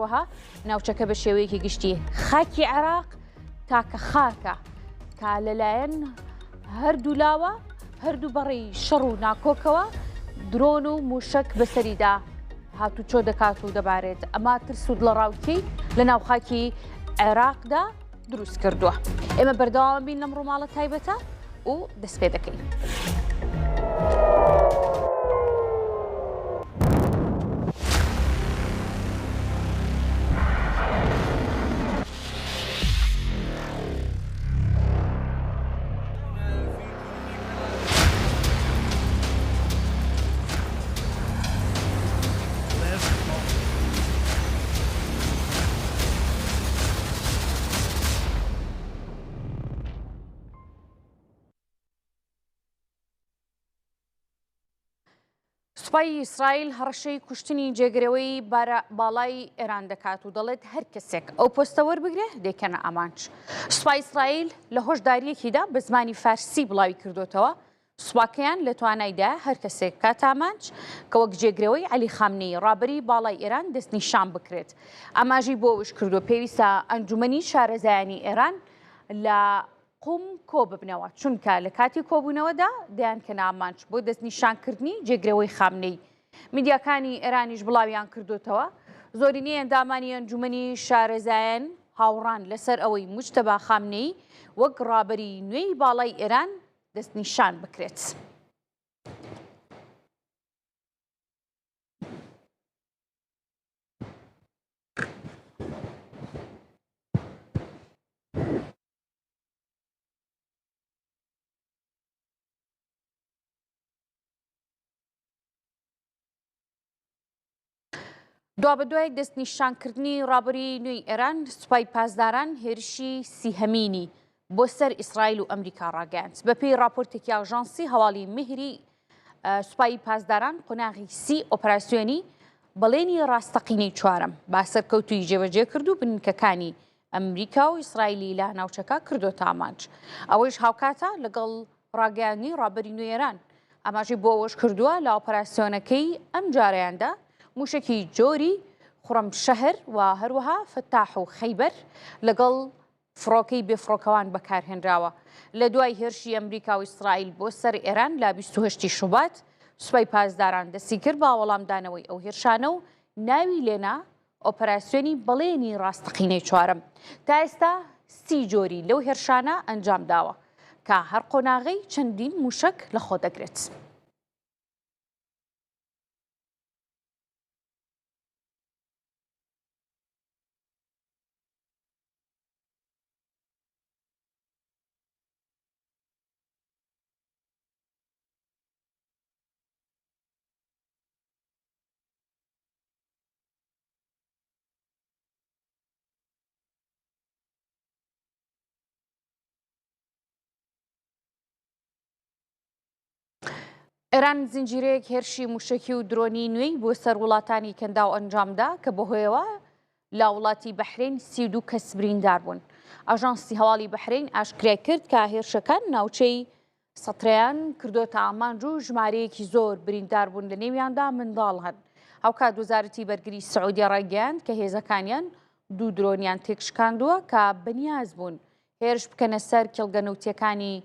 وها ناوچەکە بە شێوەیەکی گشتی خاکی عێراق تاکە خاکە کا لەلایەن هەردوو لاوە هەردوو بەڕێی شەڕ و ناکۆکەوە درۆن و موشک بەسەریدا هاتوچۆ دەکات و دەبارێت ئەما ترس و دڵەڕاوکی لە ناو خاکی عێراقدا دروست کردووە. ئێمە بەردەوام بین لەم ڕووماڵە تایبەتە و دەست پێ دەکەین. سوپای ئیسرائیل هەڕەشەی کوشتنی جێگرەوەی باڵای ئێران دەکات و دەڵێت هەر کەسێک ئەو پۆستە وەربگرێ دێکەنە ئامانج. سوپای ئیسرائیل لە هۆشداریەکیدا بە زمانی فارسی بڵاوی کردوتەوە سوپاکەیان لە توانایدا هەر کەسێک کات ئامانج کە وەک جێگرەوەی عەلی خامنەی ڕابەری باڵای ئێران دەستنیشان بکرێت. ئاماژی بۆ ئەوش کردو پێویستە ئەنجومەنی شارەزایانی ئێران لە قوم کۆ ببنەوە چونکە لە کاتی کۆبوونەوەدا دەیان کە ئامانج بۆ دەستنیشانکردنی جێگرەوەی خامنەی. میدیاکانی ئێرانیش بڵاویان کردوتەوە زۆرینەی ئەندامانی ئەنجومەنی شارەزایان هاوڕان لەسەر ئەوەی موجتەبا خامنەی وەک ڕابەری نوێی باڵای ئێران دەستنیشان بکرێت. دوابەدوای دەستنیشانکردنی ڕابەری نوێی ئێران سوپای پاسداران هێرشی سیهەمینی بۆ سەر ئیسرائیل و ئەمریکا ڕاگەاند. بەپێی راپۆرتێکی ئاژانسی هەواڵی مهری سوپای پاسداران قۆناغی سی ئۆپەراسیۆنی بەڵێنی ڕاستەقینەی چوارەم با سەرکەوتوی جێبەجێ کرد و بنکەکانی ئەمریکا و ئیسرائیلی لە ناوچەکە کردوتە ئامانج. ئەوەش هاوکاتە لەگەڵ ڕاگەیاندنی ڕابەری نوێی ئێران. ئاماژی بۆ ئەوەش کردووە لە ئۆپەراسیۆنەکەی ئەم جارەیاندا موشکی جۆری خوڕم شەهر و هەروەها فتاح و خەیبەر لەگەڵ فڕۆکەی بێفڕۆکەوان بەکارهێنراوە. لە دوای هێرشی ئەمریکا و ئیسرائیل بۆ سەر ئێران لە 28 شوبات سوپای پاسداران دەستی کرد بە وەڵامدانەوەی ئەو هێرشانە و ناوی لێنا ئۆپەراسیۆنی بەڵێنی ڕاستەقینەی چوارەم. تا ئێستا 30 جۆری لەو هێرشانە ئەنجام داوە کە هەر قۆناغی چەندین موشک لەخۆ دەگرێت. ئێران زنجیرەیەک هێرشی موشکی و درۆنی نوێی بۆ سەر وڵاتانی کەنداو ئەنجامدا کە بەهۆیەوە لە وڵاتی بەحرین 32 کەس بریندار بوون. ئاژانسی هەواڵی بەحرین ئاشکرای کرد کە هێرشەکان ناوچەی سەترەیان کردوتە ئامانج و ژمارەیەکی زۆر بریندار بوون لە نێویاندا منداڵ هەن. هاوکات وەزارەتی بەرگری سەعودی ڕایگەیاند کە هێزەکانیان 2 درۆنیان تێکشکاندووە کە بەنیاز بوون هێرش بکەنە سەر کێڵگەنەوتیەکانی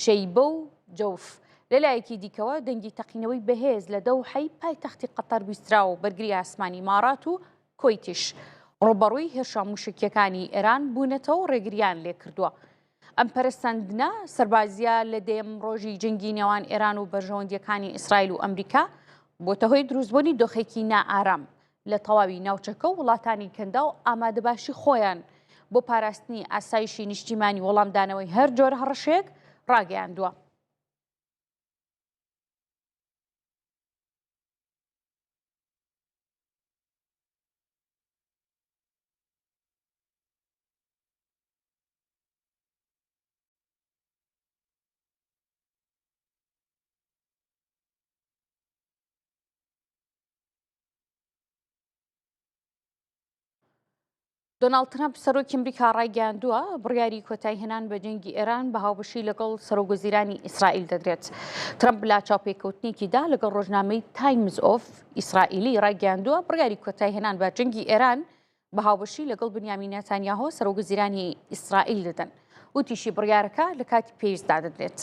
شەیبە و جەوف. لەلایەکی دیکەوە دەنگی تەقینەوەی بەهێز لە دەوحەی پایتەختی قەتەر بیستراوە و بەرگری ئاسمانی مارات و کۆیتیش ڕوبەڕووی هێرشە موشکیەکانی ئێران بوونەتەوە ڕێگریان لێ کردووە. ئەم پەرستاندنە سەربازیە لە دێم ڕۆژی جەنگی نێوان ئێران و بەرژەوەندیەکانی ئیسرائیل و ئەمریکا بۆتە هۆی دروستبوونی دۆخێکی نائارام لە تەواوی ناوچەکە و وڵاتانی کەندا و ئامادەباشی خۆیان بۆ پاراستنی ئاسایشی نیشتیمانی وەڵامدانەوەی هەر جۆرە هەڕەشەیەک ڕاگەیاندووە. دۆناڵد ترامپ سەرۆکی ئەمریکا ڕایگەیاندووە بڕیاری کۆتایی هێنان بە جەنگی ئێران بە هاوبەشی لەگەڵ سەرۆکوەزیرانی ئیسرائیل دەدرێت. ترامپ لا چاوپێکەوتنێکیدا لەگەڵ ڕۆژنامەی تایمز ئۆف ئیسرائیلی ڕایگەیاندووە بڕیاری کۆتایی هێنان بە جەنگی ئێران بە هاوبەشی لەگەڵ بنیامین نێتانیاهۆ سەرۆکوەزیرانی ئیسرائیل دەدەن وتیشی بڕیارەکە لە کاتی پێویستدا دەدرێت.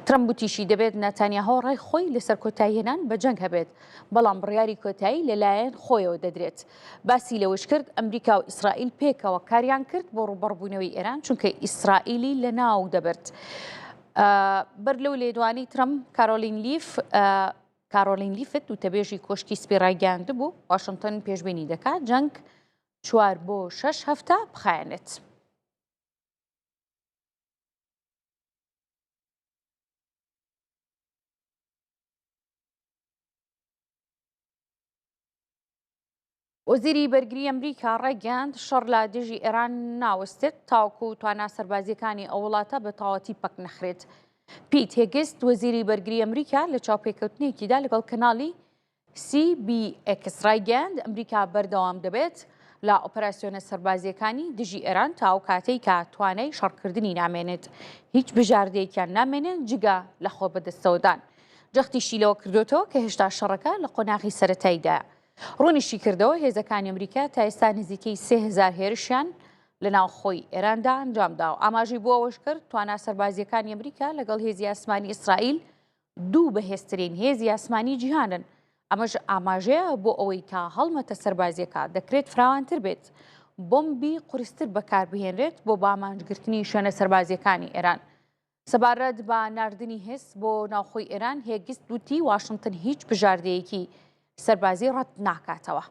ترەمپ وتیشی دەبێت نێتانیاهۆ ڕێی خۆی لەسەر کۆتاییهێنان بە جەنگ هەبێت بەڵام بڕیاری کۆتایی لەلایەن خۆیەوە دەدرێت. باسی لەوەش کرد ئەمریکا و ئیسرائیل پێکەوە کاریان کرد بۆ ڕوبەڕبوونەوەی ئێران چونکە ئیسرائیلی لە ناو دەبرد. بەر لەو لێدوانی ترەمپ کارۆلین لیفت وتەبێژی کۆشکی سپی ڕایگەیاند بوو واشنگتن پێشبینی دەکات جەنگ 4 بۆ 6 هەفتە بخایەنێت. وەزیری بەرگری ئەمریکا ڕێگەیاند شەڕ لە دژی ئێران ناوەستێت تاوەکو توانە سەربازیەکانی ئەو وڵاتە بە تەواوەتی پەک نەخرێت. پیت هێگست وەزیری بەرگری ئەمریکا لە چاوپێکەوتنێکیدا لەگەڵ کەناڵی CBX ڕایگەیاند ئەمریکا بەردەوام دەبێت لە ئۆپەراسیۆنە سەربازیەکانی دژی ئێران تاو کاتەی کە توانای شەڕکردنی نامێنێت هیچ بژاردەیەکیان نامێنێت جگە لە خۆ بەدەستەوەدان. جەختیشی لەوە کردوێتەوە کە هێشتا شەڕەکە لە قۆناغی سەرەتاییدایە. ڕوونیشی کردەوە هێزەکانی ئەمریکا تا ئێستا نزیکەی 3000 هێرشیان لە ناوخۆی ئێراندا ئەنجامدا و ئاماژی بۆ ئەوەش کرد توانە سەربازیەکانی ئەمریکا لەگەڵ هێزی ئاسمانی ئیسرائیل دوو بەهێزترین هێزی ئاسمانی جیهانن. ئەمەش ئاماژەیە بۆ ئەوەی کە هەڵمەتە سەربازیەکە دەکرێت فراوانتر بێت بۆمبی قورستر بەکاربهێنرێت بۆ بامانجگرتنی شوێنە سەربازیەکانی ئێران. سەبارەت بە ناردنی هێز بۆ ناوخۆی ئێران هێگست وتی واشنگتن هیچ بژاردەیەکی سەربازی ڕەت ناکاتەوە.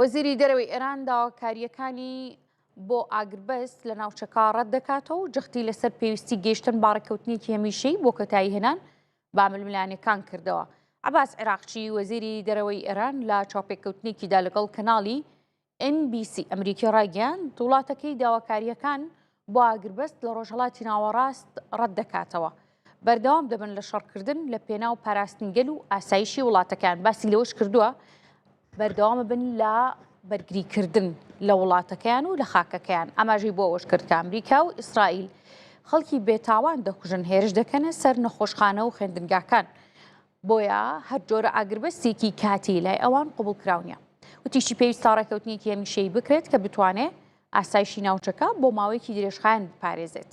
وەزیری دەرەوەی ئێران داواکاریەکانی بۆ ئاگربەست لە ناوچەکە ڕەت دەکاتەوە و جەختی لەسەر پێویستی گەیشتن باڕێکەوتنێکی هەمیشەی بۆ کۆتایی هێنان با ململانیەکان کردەوە. عەباس عێراقچی وەزیری دەرەوەی ئێران لە چاوپێکەوتنێکیدا لەگەڵ کەناڵی NBC ئەمریکی ڕایگەیاند وڵاتەکەی داواکاریەکان بۆ ئاگربەست لە ڕۆژهەڵاتی ناوەڕاست ڕەت دەکاتەوە. بەردەوام دەبن لە شەڕکردن لە پێناو پاراستنگەل و ئاسایشی وڵاتەکان. باسی لەوەش کردووە بەردەوام بن لە بەرگریکردن لە وڵاتەکەیان و لە خاکەکەیان. ئاماژەی بۆ ئەوەش کرد کە ئەمریکا و ئیسرائیل خەڵکی بێتاوان دەکوژن هێرش دەکەنە سەر نەخۆشخانە و خوێندنگاکان بۆیە هەر جۆرە ئاگربەستێکی کاتی لای ئەوان قبول کراونیە. وتیشی پێویستە ڕێکەوتنێکی هەمیشەیی بکرێت کە بتوانێت ئاسایشی ناوچەکە بۆ ماوەیەکی درێژخایەن بپارێزێت.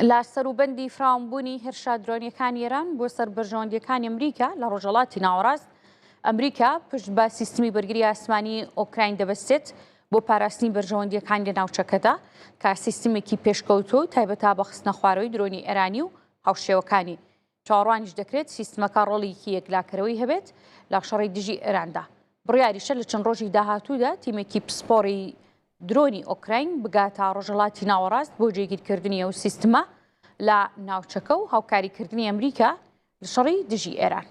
لا سەروبەندی فراوانبوونی هێرشە درۆنیەکانی ئێران بۆ سەر بەرژەوەندیەکانی ئەمریکا لە ڕۆژهەڵاتی ناوەڕاست ئەمریکا پشت بە سیستمی بەرگری ئاسمانی ئۆکراین دەبەستێت بۆ پاراستنی بەرژەوەندیەکان لە ناوچەکەدا کە سیستمێکی پێشکەوتۆ تایبەتا بە خستنە خوارەوەی درۆنی ئێرانی و هاوشێوەکانی. چاوەڕوانیش دەکرێت سیستمەکە ڕۆڵێکی یەکلاکەرەوەی هەبێت لە شەڕی دژی ئێراندا. بڕیاریشە لە چەند ڕۆژی داهاتوودا تیمێکی پسپۆڕی درۆنی ئۆکراین بگاتە ڕۆژهەڵاتی ناوەڕاست بۆ جێگیرکردنی ئەو سیستمە لە ناوچەکە و هاوکاریکردنی ئەمریکا لە شەڕی دژی ئێران.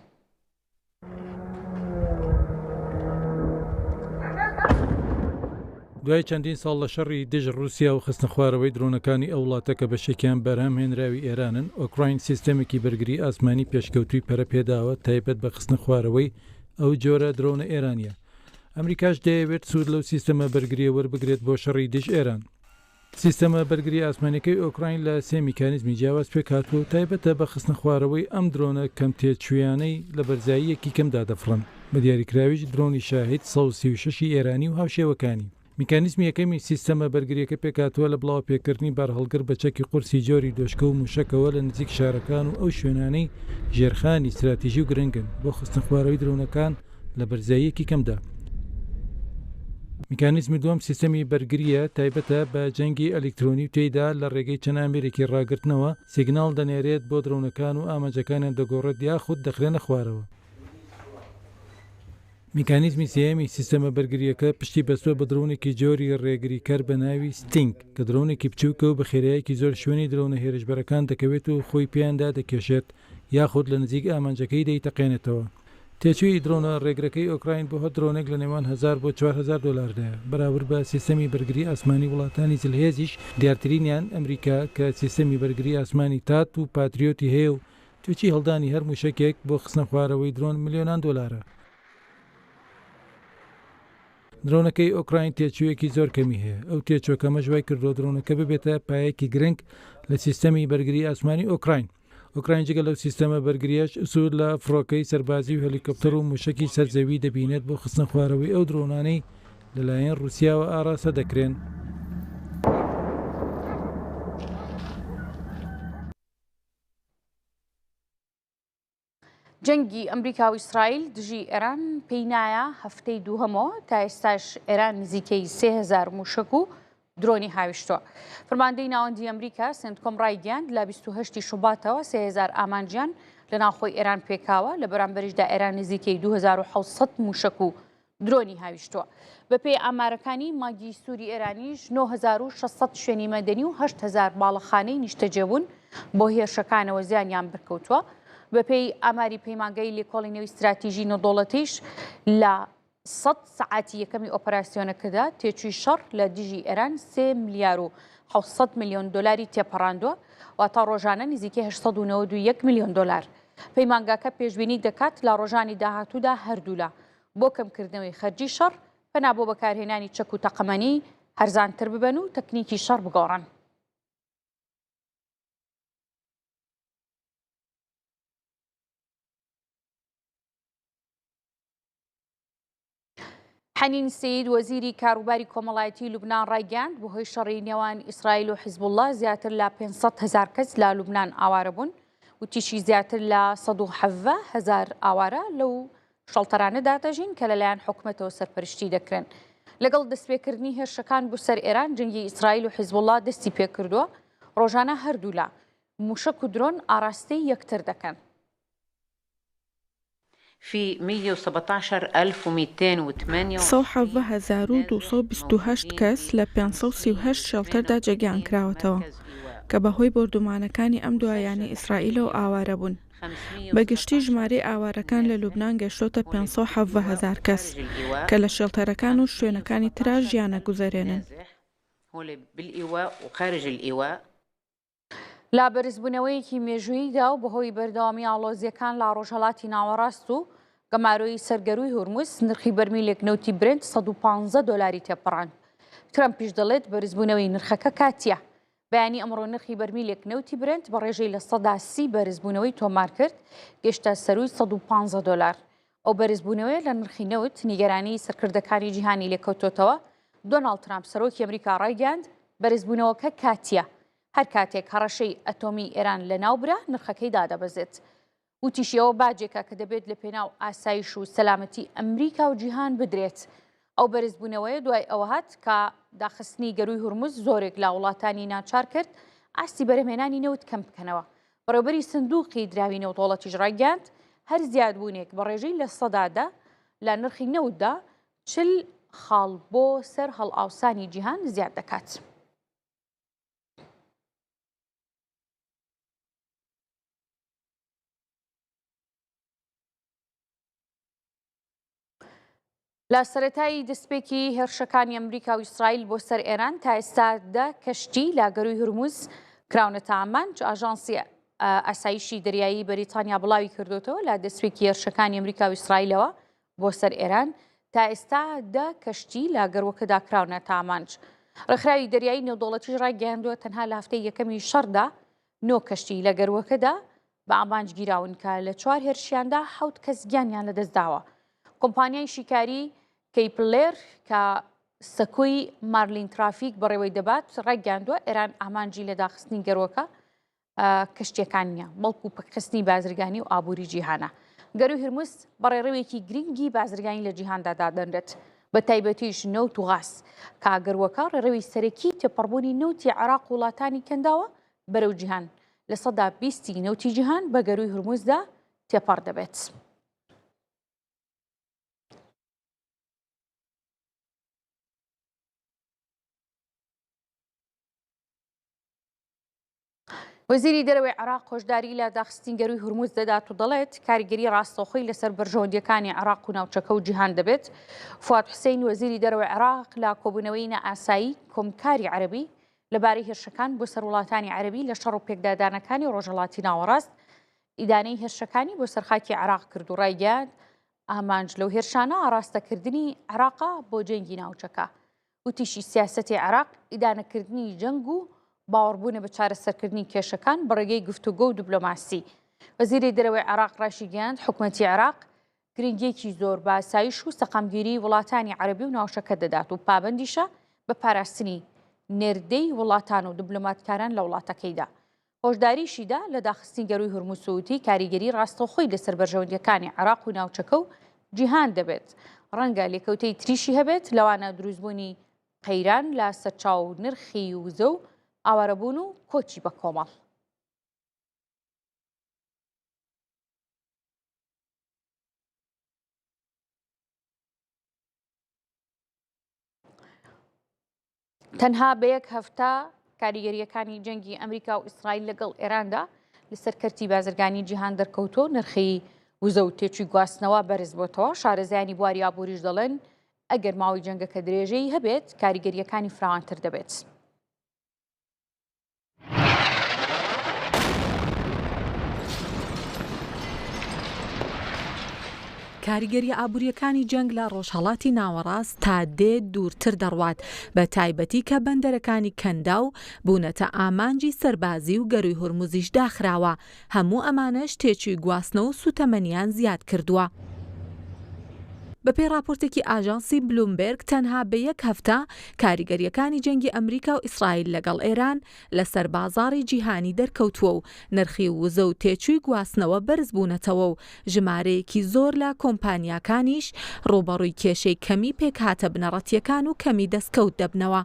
دوای چەندین ساڵ لە شەڕی دژ رووسیا و خستنە خوارەوەی درۆنەکانی ئەو وڵاتە کە بەشێکیان بەرهەم هێنراوی ئێرانن ئۆکراین سیستەمێکی بەرگری ئاسمانی پێشکەوتوی پەرە پێداوە تایبەت بە خستنە خوارەوەی ئەو جۆرە درۆنە ئێرانیە. ئەمریکاش دەیەوێت سوود لەو سیستەمە بەرگریە وەربگرێت بۆ شەڕی دژ ئێران. سیستەمە بەرگری ئاسمانەکەی ئۆکراین لە سێ میکانیزمی جیاواز پێک هاتووە و تایبەتە بە خستنە خوارەوەی ئەم درۆنە کەم تێچویانەی لە بەرزاییەکی کەمدا دەفڕن. بە دیاریکراویش درۆنی شاهید 136 ئێرانی و هاوشێوەکانی. میکانیزمی یەکەمی سیستەمە بەرگریەکە پێکاتوە لە بڵاو پێکردنی بارهەڵگر بە چەکی قورسی جۆری دۆشکە و موشەکەوە لە نزیک شارەکان و ئەو شوێنانەی ژێرخانی استراتیژی و گرنگن بۆ خستنە خوارەوەی درۆنەکان لە بەرزاییەکی کەمدا. میکانیزمی دووەم سیستەمی بەرگریە تایبەتە بە جەنگی ئەلکترۆنی و تێیدا لە ڕێگەی چەند ئامێرێکی ڕاگرتنەوە سیگناڵ دەنێرێت بۆ درۆنەکان و ئاماجەکانیان دەگۆڕێت یاخود دەخرێنە خوارەوە. میکانیزمی سێیەمی سیستەمە بەرگریەکە پشتی بەستوە بە درۆنێکی جۆری ڕێگریکەر بە ناوی ستینگ کە درۆنێکی بچووکە و بە خێراییەکی زۆر شوێنی درۆنە هێرشبەرەکان دەکەوێت و خۆی پێیاندا دەکێشێت یاخود لە نزیک ئامانجەکەی دەیتەقێنێتەوە. تێچووی درۆنە ڕێگرەکەی ئۆکراین بۆ هە درۆنێک لە نێوان 1000 بۆ 4000 دلاردا بەراورد بە سیستەمی بەرگری ئاسمانی وڵاتانی جلهێزیش دیارترینیان ئەمریکا کە سیستەمی بەرگری ئاسمانی تات و پاتریۆتی هەیە و توێکی هەڵدانی هەر موشکێک بۆ خستنە خوارەوەی درۆن ملیۆنان دلارە. درۆنەکەی ئۆکراین تێچوویەکی زۆر کەمی هەیە ئەو تێچۆکەمە ژوای کردۆ درۆنەکە ببێتە پایەکی گرنگ لە سیستەمی بەرگری ئاسمانی ئۆکراین. ئۆکراین جگە لەو سیستەمە بەرگریاش سوود لە فڕۆکەی سەربازی و هەلیکۆپتەر و موشکی سەرزەوی دەبینێت بۆ خستنە خوارەوەی ئەو درۆنانەی لەلایەن رووسیاوە ئاراسە دەکرێن. جەنگی ئەمریکا و ئیسرائیل دژی ئێران پێی نایە هەفتەی دووهەمەوە تا ئێستاش ئێران نزیکەی 3000 موشک و درۆنی هاویشتووە. فەرماندەی ناوەندی ئەمریکا سنتکۆم ڕایگەیاند لە 28 شوباتەوە 3000 ئامانجیان لە ناوخۆی ئێران پێکاوە لە بەرامبەریشدا ئێران نزیکەی 2700 موشک و درۆنی هاویشتووە. بەپێی ئامارەکانی ماگی سووری ئێرانیش 9600 شوێنی مەدەنی و 8000 باڵەخانەی نیشتەجێبوون بۆ هێرشەکانەوە زیانیان بکەوتووە. بەپێی ئاماری پەیمانگەی لێکۆڵینەوەی استراتیژی نەدۆڵەتیش لە 100 سعاتی یەکەمی ئۆپەراسیۆنەکەدا تێچووی شەڕ لە دژی ئێران 3 ملیار و 700 میلیۆن دلاری تێپەڕاندووە واتە ڕۆژانە نزیکەی 891 میلیۆن دلار. پەیمانگاکە پێشبینی دەکات لە ڕۆژانی داهاتوودا هەردوولا بۆ کەمکردنەوەی خەرجی شەڕ پەنا بۆ بەکارهێنانی چەک و تەقەمەنی هەرزانتر ببن و تەکنیکی شەڕ بگۆڕن. حەنین سەید وەزیری کاروباری کۆمەڵایەتی لوبنان ڕایگەاند بەهۆی شەڕی نێوان ئیسرائیل و حیزبوڵڵا زیاتر لە 500,000 کەس لە لوبنان ئاوارە بوون و تیشی زیاتر لە 170,000 ئاوارە لەو شەڵتەرانەدا دەژین کە لەلایەن حکوومەتەوە سەرپەرشتی دەکرێن. لەگەڵ دەستپێکردنی هێرشەکان بۆ سەر ئێران جەنگی ئیسرائیل و حیزبوڵڵا دەستی پێکردووە ڕۆژانە هەردوولا موشک و درۆن ئاراستەی یەکتر دەکەن. في 117,228 170,228 کەس لە 538 شێڵتەردا جێگیان کراوەتەوە کە بەهۆی بردومانەکانی ئەم دوایانی ئیسرائیلەوە ئاوارە بوون. بەگشتی ژمارەی ئاوارەکان لە لوبنان گەشتۆتە 570,000 کەس کە لە شێڵتەرەکان و شوێنەکانی ترا ژیانە گوزەرێنن. لا بەرزبوونەوەیەکی مێژووییدا و بەهۆی بەردەوامی ئاڵۆزیەکان لا ڕۆژهەڵاتی ناوەڕاست و گەماروی سەرگەروی هورموز نرخی بەرمیلێک نەوتی برنت 115 دلاری تێپەڕاند. ترەمپیش دەڵێت بەرزبوونەوەی نرخەکە کاتیە. بەیانی ئەمڕۆ نرخی بەرمیلێک نەوتی برنت بە ڕێژەی لە 130 بەرزبوونەوەی تۆمار کرد گەشتە سەروی 115 دلار. ئەو بەرزبوونەوەی لە نرخی نەوت نیگەرانی سەرکردەکانی جیهانی لێکەوتۆتەوە. دۆناڵد ترامپ سەرۆکی ئەمریکا ڕایگەاند بەرزبوونەوەکە کاتیە. هەر کاتێک هەڕەشەی ئەتۆمی ئێران لە ناوبرا نرخەکەی دادەبەزێت. وتیشیەوە باجێکە کە دەبێت لە پێناو ئاسایش و سەلامەتی ئەمریکا و جیهان بدرێت. ئەو بەرزبوونەوەی دوای ئەوە هات کە داخستنی گەروی هورموز زۆرێک لە وڵاتانی ناچار کرد ئاستی بەرهمێنانی نەوت کەم بکەنەوە. بەڕێوەبەری سندوقی دراوی نەوتۆڵەتیش ڕایگەاند هەر زیادبوونێک بە ڕێژەی لە سەدادا لە نرخی نەوتدا 40 خاڵ بۆ سەر هەڵئاوسانی جیهان زیاد دەکات. لە سەرەتایی دەستپێکی هێرشەکانی ئەمریکا و ئیسرائیل بۆ سەر ئێران تا ئێستادا کەشتی لا گەروی هورموز کراونەتە ئامان ئاژانسی ئاسایشی دەریایی بەریتانیا بڵاوی کردوتەوە لە دەستپێکی هێرشەکانی ئەمریکا و ئیسرائیلەوە بۆ سەر ئێران تا ئێستادا کەشتی لا گەروەکەدا کراونەتە ئامانج. ڕێکخراوی دەریایی نێودەوڵەتیش ڕایگەیاندووە تەنها لە هەفتەی یەکەمی شەڕدا 9 کەشتی لە گەروەکەدا بە ئامانج گیراون کە لە 4 هێرشیاندا 7 کەس گیانیان لەدەستداوە. کۆمپانیای شیکاری کەیپلێر کە سەکۆی مارلین ترافیک بەڕێوەی دەبات ڕایگەیاندووە ئێران ئامانجی لە داخستنی گەروەکە کەشتیەکان نییە بەڵکو پەکخستنی بازرگانی و ئابووری جیهانە. گەروی هورموز بەڕێڕەوێکی گرنگی بازرگانی لە جیهاندا دادەنرێت بە تایبەتیش نەوت و غاز کە گەروەکە ڕێڕەوی سەرەکی تێپەڕبوونی نەوتی عێراق و وڵاتانی کەنداوە بەرەو جیهان لە 120 نەوتی جیهان بە گەروی هورموزدا تێپەڕ دەبێت. وەزیری دەرەوەی عێراق خۆشداری لە داخستینگەروی هورموز دەدات و دەڵێت کاریگەری ڕاستەوخۆی لەسەر بەرژەوەندیەکانی عێراق و ناوچەکە و جیهان دەبێت. فواد حوسێن وەزیری دەرەوەی عێراق لە کۆبوونەوەی نەئاسایی کۆمکاری عەرەبی لەبارەی هێرشەکان بۆ سەر وڵاتانی عەرەبی لە شەڕ و پێکدادانەکانی ڕۆژهەڵاتی ناوەڕاست ئیدانەی هێرشەکانی بۆ سەرخاکی عێراق کرد و ڕایگەیاند ئامانج لەو هێرشانە ئاراستەکردنی عێراقا بۆ جەنگی ناوچەکە. وتیشی سیاسەتی عێراق ئیدانەکردنی جەنگ و باوەڕبوونە بە چارەسەرکردنی کێشەکان بە ڕێگەی گفتوگۆ و دیبلۆماسی. وەزیری دەرەوەی عێراق ڕاشی گەیاند حکوومەتی عێراق گرنگیەکی زۆر بە ئاسایش و سەقامگیری وڵاتانی عەرەبی و ناوچەکە دەدات و پابەندیشە بە پاراستنی نێردەی وڵاتان و دیبلۆماتکاران لە وڵاتەکەیدا. هۆشداریشیدا لە داخستینگەروی هورموز وتی کاریگەری ڕاستەوخۆی لەسەر بەرژەوەندیەکانی عێراق و ناوچەکە و جیهان دەبێت. ڕەنگە لێکەوتەی تریشی هەبێت لەوانە دروستبوونی قەیران لە سەرچاو نرخی وزە و ئاوارەبوون و کۆچی بە کۆمەڵ. تەنها بە یەک هەفتە کاریگەریەکانی جەنگی ئەمریکا و ئیسرائیل لەگەڵ ئێراندا لەسەر کەرتی بازرگانی جیهان دەرکەوتۆ نرخی وزە و تێچووی گواستنەوە بەرز بۆتەوە. شارەزایانی بواری ئابووریش دەڵێن ئەگەر ماوەی جەنگەکە درێژەی هەبێت کاریگەریەکانی فراوانتر دەبێت. کاریگەری ئابووریەکانی جەنگ لە ڕۆژهەڵاتی ناوەڕاست تا دێ دوورتر دەڕوات بە تایبەتی کە بەندەرەکانی کەندا و بوونەتە ئامانجی سەربازی و گەروی هورموزیش داخراوە. هەموو ئەمانەش تێچووی گواستنەوە و سوتەمەنیان زیاد کردووە. بەپێی راپۆرتێکی ئاژانسی بلومبێرگ تەنها بە یەک هەفتە کاریگەریەکانی جەنگی ئەمریکا و ئیسرائیل لەگەڵ ئێران لەسەر بازاڕی جیهانی دەرکەوتووە و نرخی وزە و تێچووی گواستنەوە بەرز بوونەتەوە و ژمارەیەکی زۆر لە کۆمپانیاکانیش ڕوبەڕووی کێشەی کەمی پێکهاتە بنەڕەتیەکان و کەمی دەستکەوت دەبنەوە.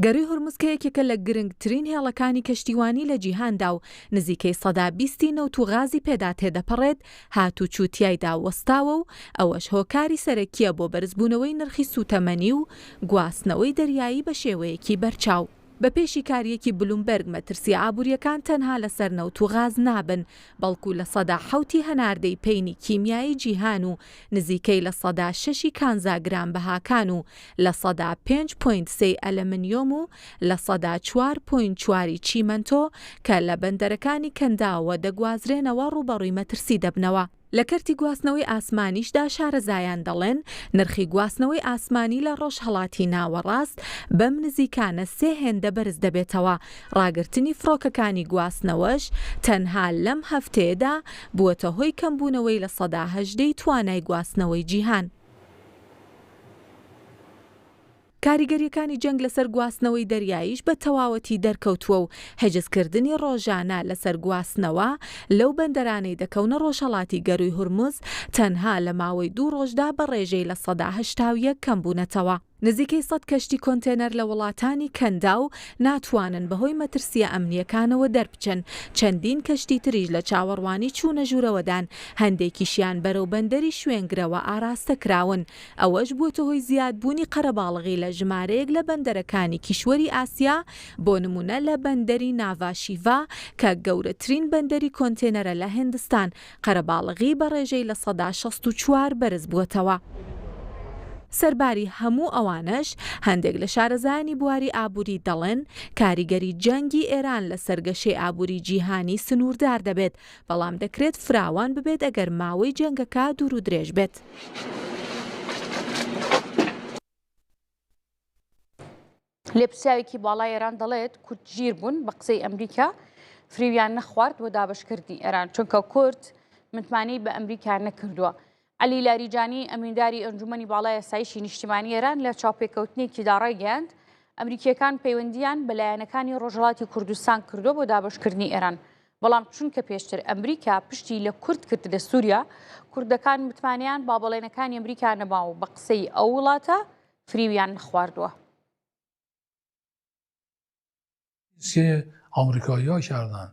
گەروی هورموز کە یەکێکە لە گرنگترین هێڵەکانی کەشتیوانی لە جیهاندا و نزیکەی سەدا 20 نەوت و غازی پێدا تێدەپەڕێت هاتوو چووتیایدا وەستاوە و ئەوەش هۆکاری سەرەکیە بۆ بەرزبوونەوەی نرخی سوتەمەنی و گواستنەوەی دەریایی بە شێوەیەکی بەرچاو. بە پێشی کاریەکی بلومبەرگ مەترسی ئابووریەکان تەنها لەسەر نەوت و غاز نابن بەڵکو لە سەدا 7 هەناردەی پەینی کیمیایی جیهان و نزیکەی لە سەدا 6 کانزاگرام بەهاکان و لە سەدا 5.3 ئەلەمنیۆم و لە سەدا 4.4 چیمەنتۆ کە لە بەندەرەکانی کەنداوە دەگوازرێنەوە ڕوبەڕووی مەترسی دەبنەوە. لە کەرتی گواستنەوەی ئاسمانیشدا شارەزایان دەڵێن نرخی گواستنەوەی ئاسمانی لە ڕۆژهەڵاتی ناوەڕاست بەم نزیکانە 3 هێندە بەرز دەبێتەوە. ڕاگررتنی فڕۆکەکانی گواستنەوەش تەنها لەم هەفتەیەدا بووەتە هۆی کەمبوونەوەی لە سەدا 18 توانای گواستنەوەی جیهان. کاریگەریەکانی جەنگ لەسەر گواستنەوەی دەریاییش بە تەواوەتی دەرکەوتووە و حجزکردنی ڕۆژانە لەسەر گواستنەوە لەو بەندەرانەی دەکەونە ڕۆژهەڵاتی گەروی هورموز تەنها لە ماوەی 2 ڕۆژدا بە ڕێژەی لە سەدا 81 کەم بوونەتەوە. نزیکەی 100 کەشتی کۆنتێنەر لە وڵاتانی کەندا و ناتوانن بەهۆی مەترسیە ئەمنیەکانەوە دەربچن. چەندین کەشتی تریش لە چاوەڕوانی چوونە ژوورەوەدان هەندێکیشیان بەرەو بەندەری شوێنگرەوە ئاراستە کراون. ئەوەش بووەتە هۆی زیادبوونی قەرەباڵغی لە ژمارەیەک لە بەندەرەکانی کیشوەری ئاسیا بۆ نمونە لە بەندەری ناڤاشیڤا کە گەورەترین بەندەری کۆنتێنەرە لە هیندستان قەرەباڵغی بە ڕێژەی لە سەدا 64 بەرز بووەتەوە. سەرباری هەموو ئەوانش هەندێک لە شارەزایانی بواری ئابووری دەڵێن کاریگەری جەنگی ئێران لە سەرگەشەی ئابووری جیهانی سنووردار دەبێت بەڵام دەکرێت فراوان ببێت ئەگەر ماوەی جەنگەکە دوور و درێژ بێت. لێپرسیاوێکی باڵای ئێران دەڵێت کورد ژیر بوون بە قسەی ئەمریکا فریویان نەخوارد بۆ دابشکردنی ئێران چونکە کورد متمانەی بە ئەمریکا نەکردووە. علی لاریجانی ئەمینداری ئەنجومەنی باڵای ئاسایشی نیشتیمانی ئێران لە چاوپێکەوتنێکیدا ڕایگەیاند ئەمریکیەکان پەیوەندیان بە لایەنەکانی ڕۆژهەڵاتی کوردستان کردو بۆ دابشکردنی ئێران بەڵام چونکە پێشتر ئەمریکا پشتی لە کورد کرد لە سووریا کوردەکان متمانیان با بەڵێنەکانی ئەمریکا نەباو و بە قسەی ئەو وڵاتە فریویان نەخواردووە. که آمریکایی‌ها کردن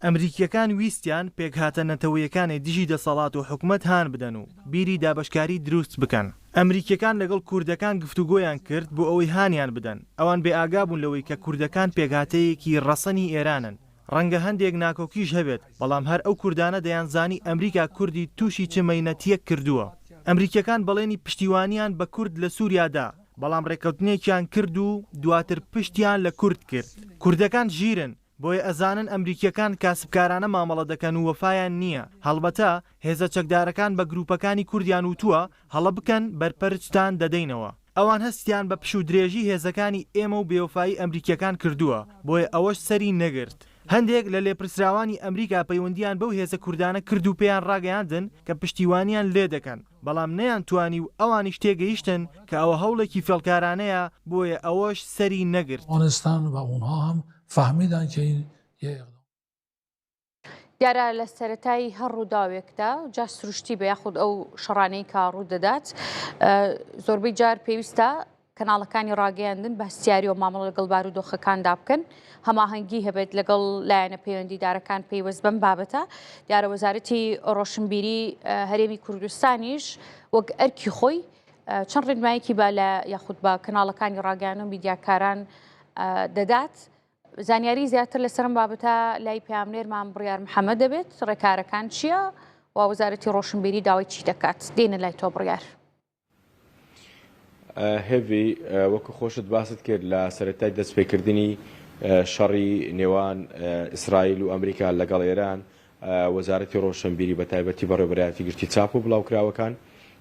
ئەمریکیەکان ویستیان پێکهاتە نەتەوەیەکانی دژی دەسەڵات و حکومت هان بدەن و بیری دابەشکاری دروست بکەن. ئەمریکیەکان لەگەڵ کوردەکان گفتوگۆیان کرد بۆ ئەوەی هانیان بدەن. ئەوان بێ ئاگابوون لەوەی کە کوردەکان پێکهاتەیەکی ڕەسەنی ئێرانن. ڕەنگە هەندێک ناکۆکیش هەبێت، بەڵام هەر ئەو کوردانە دەیانزانی ئەمریکا کوردی تووشی چ مەینەتیەک کردووە. ئەمریکیەکان بەڵێنی پشتیوانیان بە کورد لە سووریادا، بەڵام ڕێکەوتنێکیان کرد و دواتر پشتیان لە کورد کرد. کوردەکان ژیرن، بۆیە ئەزانن ئەمریکیەکان کاسبکارانە مامەڵە دەکەن و وەفایان نییە. هەڵبەتە هێزە چەکدارەکان بە گروپەکانی کوردیان وتووە هەڵە بکەن بەرپەرچتان دەدەینەوە. ئەوان هەستیان بە پش و درێژی هێزەکانی ئێمە و بێوفایی ئەمریکیەکان کردووە، بۆیە ئەوەش سەری نەگرت. هەندێک لە لێپرسراوانی ئەمریکا پەیوەندیان بەو هێزە کوردانە کرد و پێیان ڕاگەیاندن کە پشتیوانیان لێ دەکەن، بەڵام نەیان توانی و ئەوانی شتێگەیشتن کە ئەوە هەوڵێکی فێڵکارانەیە، بۆیە ئەوەش سەری نەگرت. دیارە لە سەرەتای هەڕووداوێکدا جا سروشتی بە یاخود ئەو شەڕانەی کە ڕوودەدات زۆربەی جار پێویستە کەناڵەکانی ڕاگەیاندن بەستیاری و مامەڵە لەگەڵ بارودۆخەکاندا بکەن، هەماهەنگی هەبێت لەگەڵ لایەنە پەیوەندیدارەکان پەیوەست بەم بابەتە. دیارە وەزارەتی ڕۆشنبیری هەرێمی کوردستانیش وەک ئەرکی خۆی چەند ڕێنمایەکی با لە یاخود بە کەناڵەکانی ڕاگەیاندن و میدیاکاران دەدات. زانیاری زیاتر لەسەرم بابەتە لای پامنێرمان بڕیار محەممەد دەبێت، ڕێکارەکان چییە و وەزارەتی ڕۆشنبیری داوای چی دەکات؟ دێنە لای تۆ بڕیار. هێوی وەکو خۆشت باست کرد لە سەرەتای دەستپێکردنی شەڕی نێوان ئیسرائیل و ئەمریکا لەگەڵ ئێران، وەزارەتی ڕۆشنبیری بە تایبەتی بەڕێوەبەرایەتی گشتی چاپ و بڵاوکراوەکان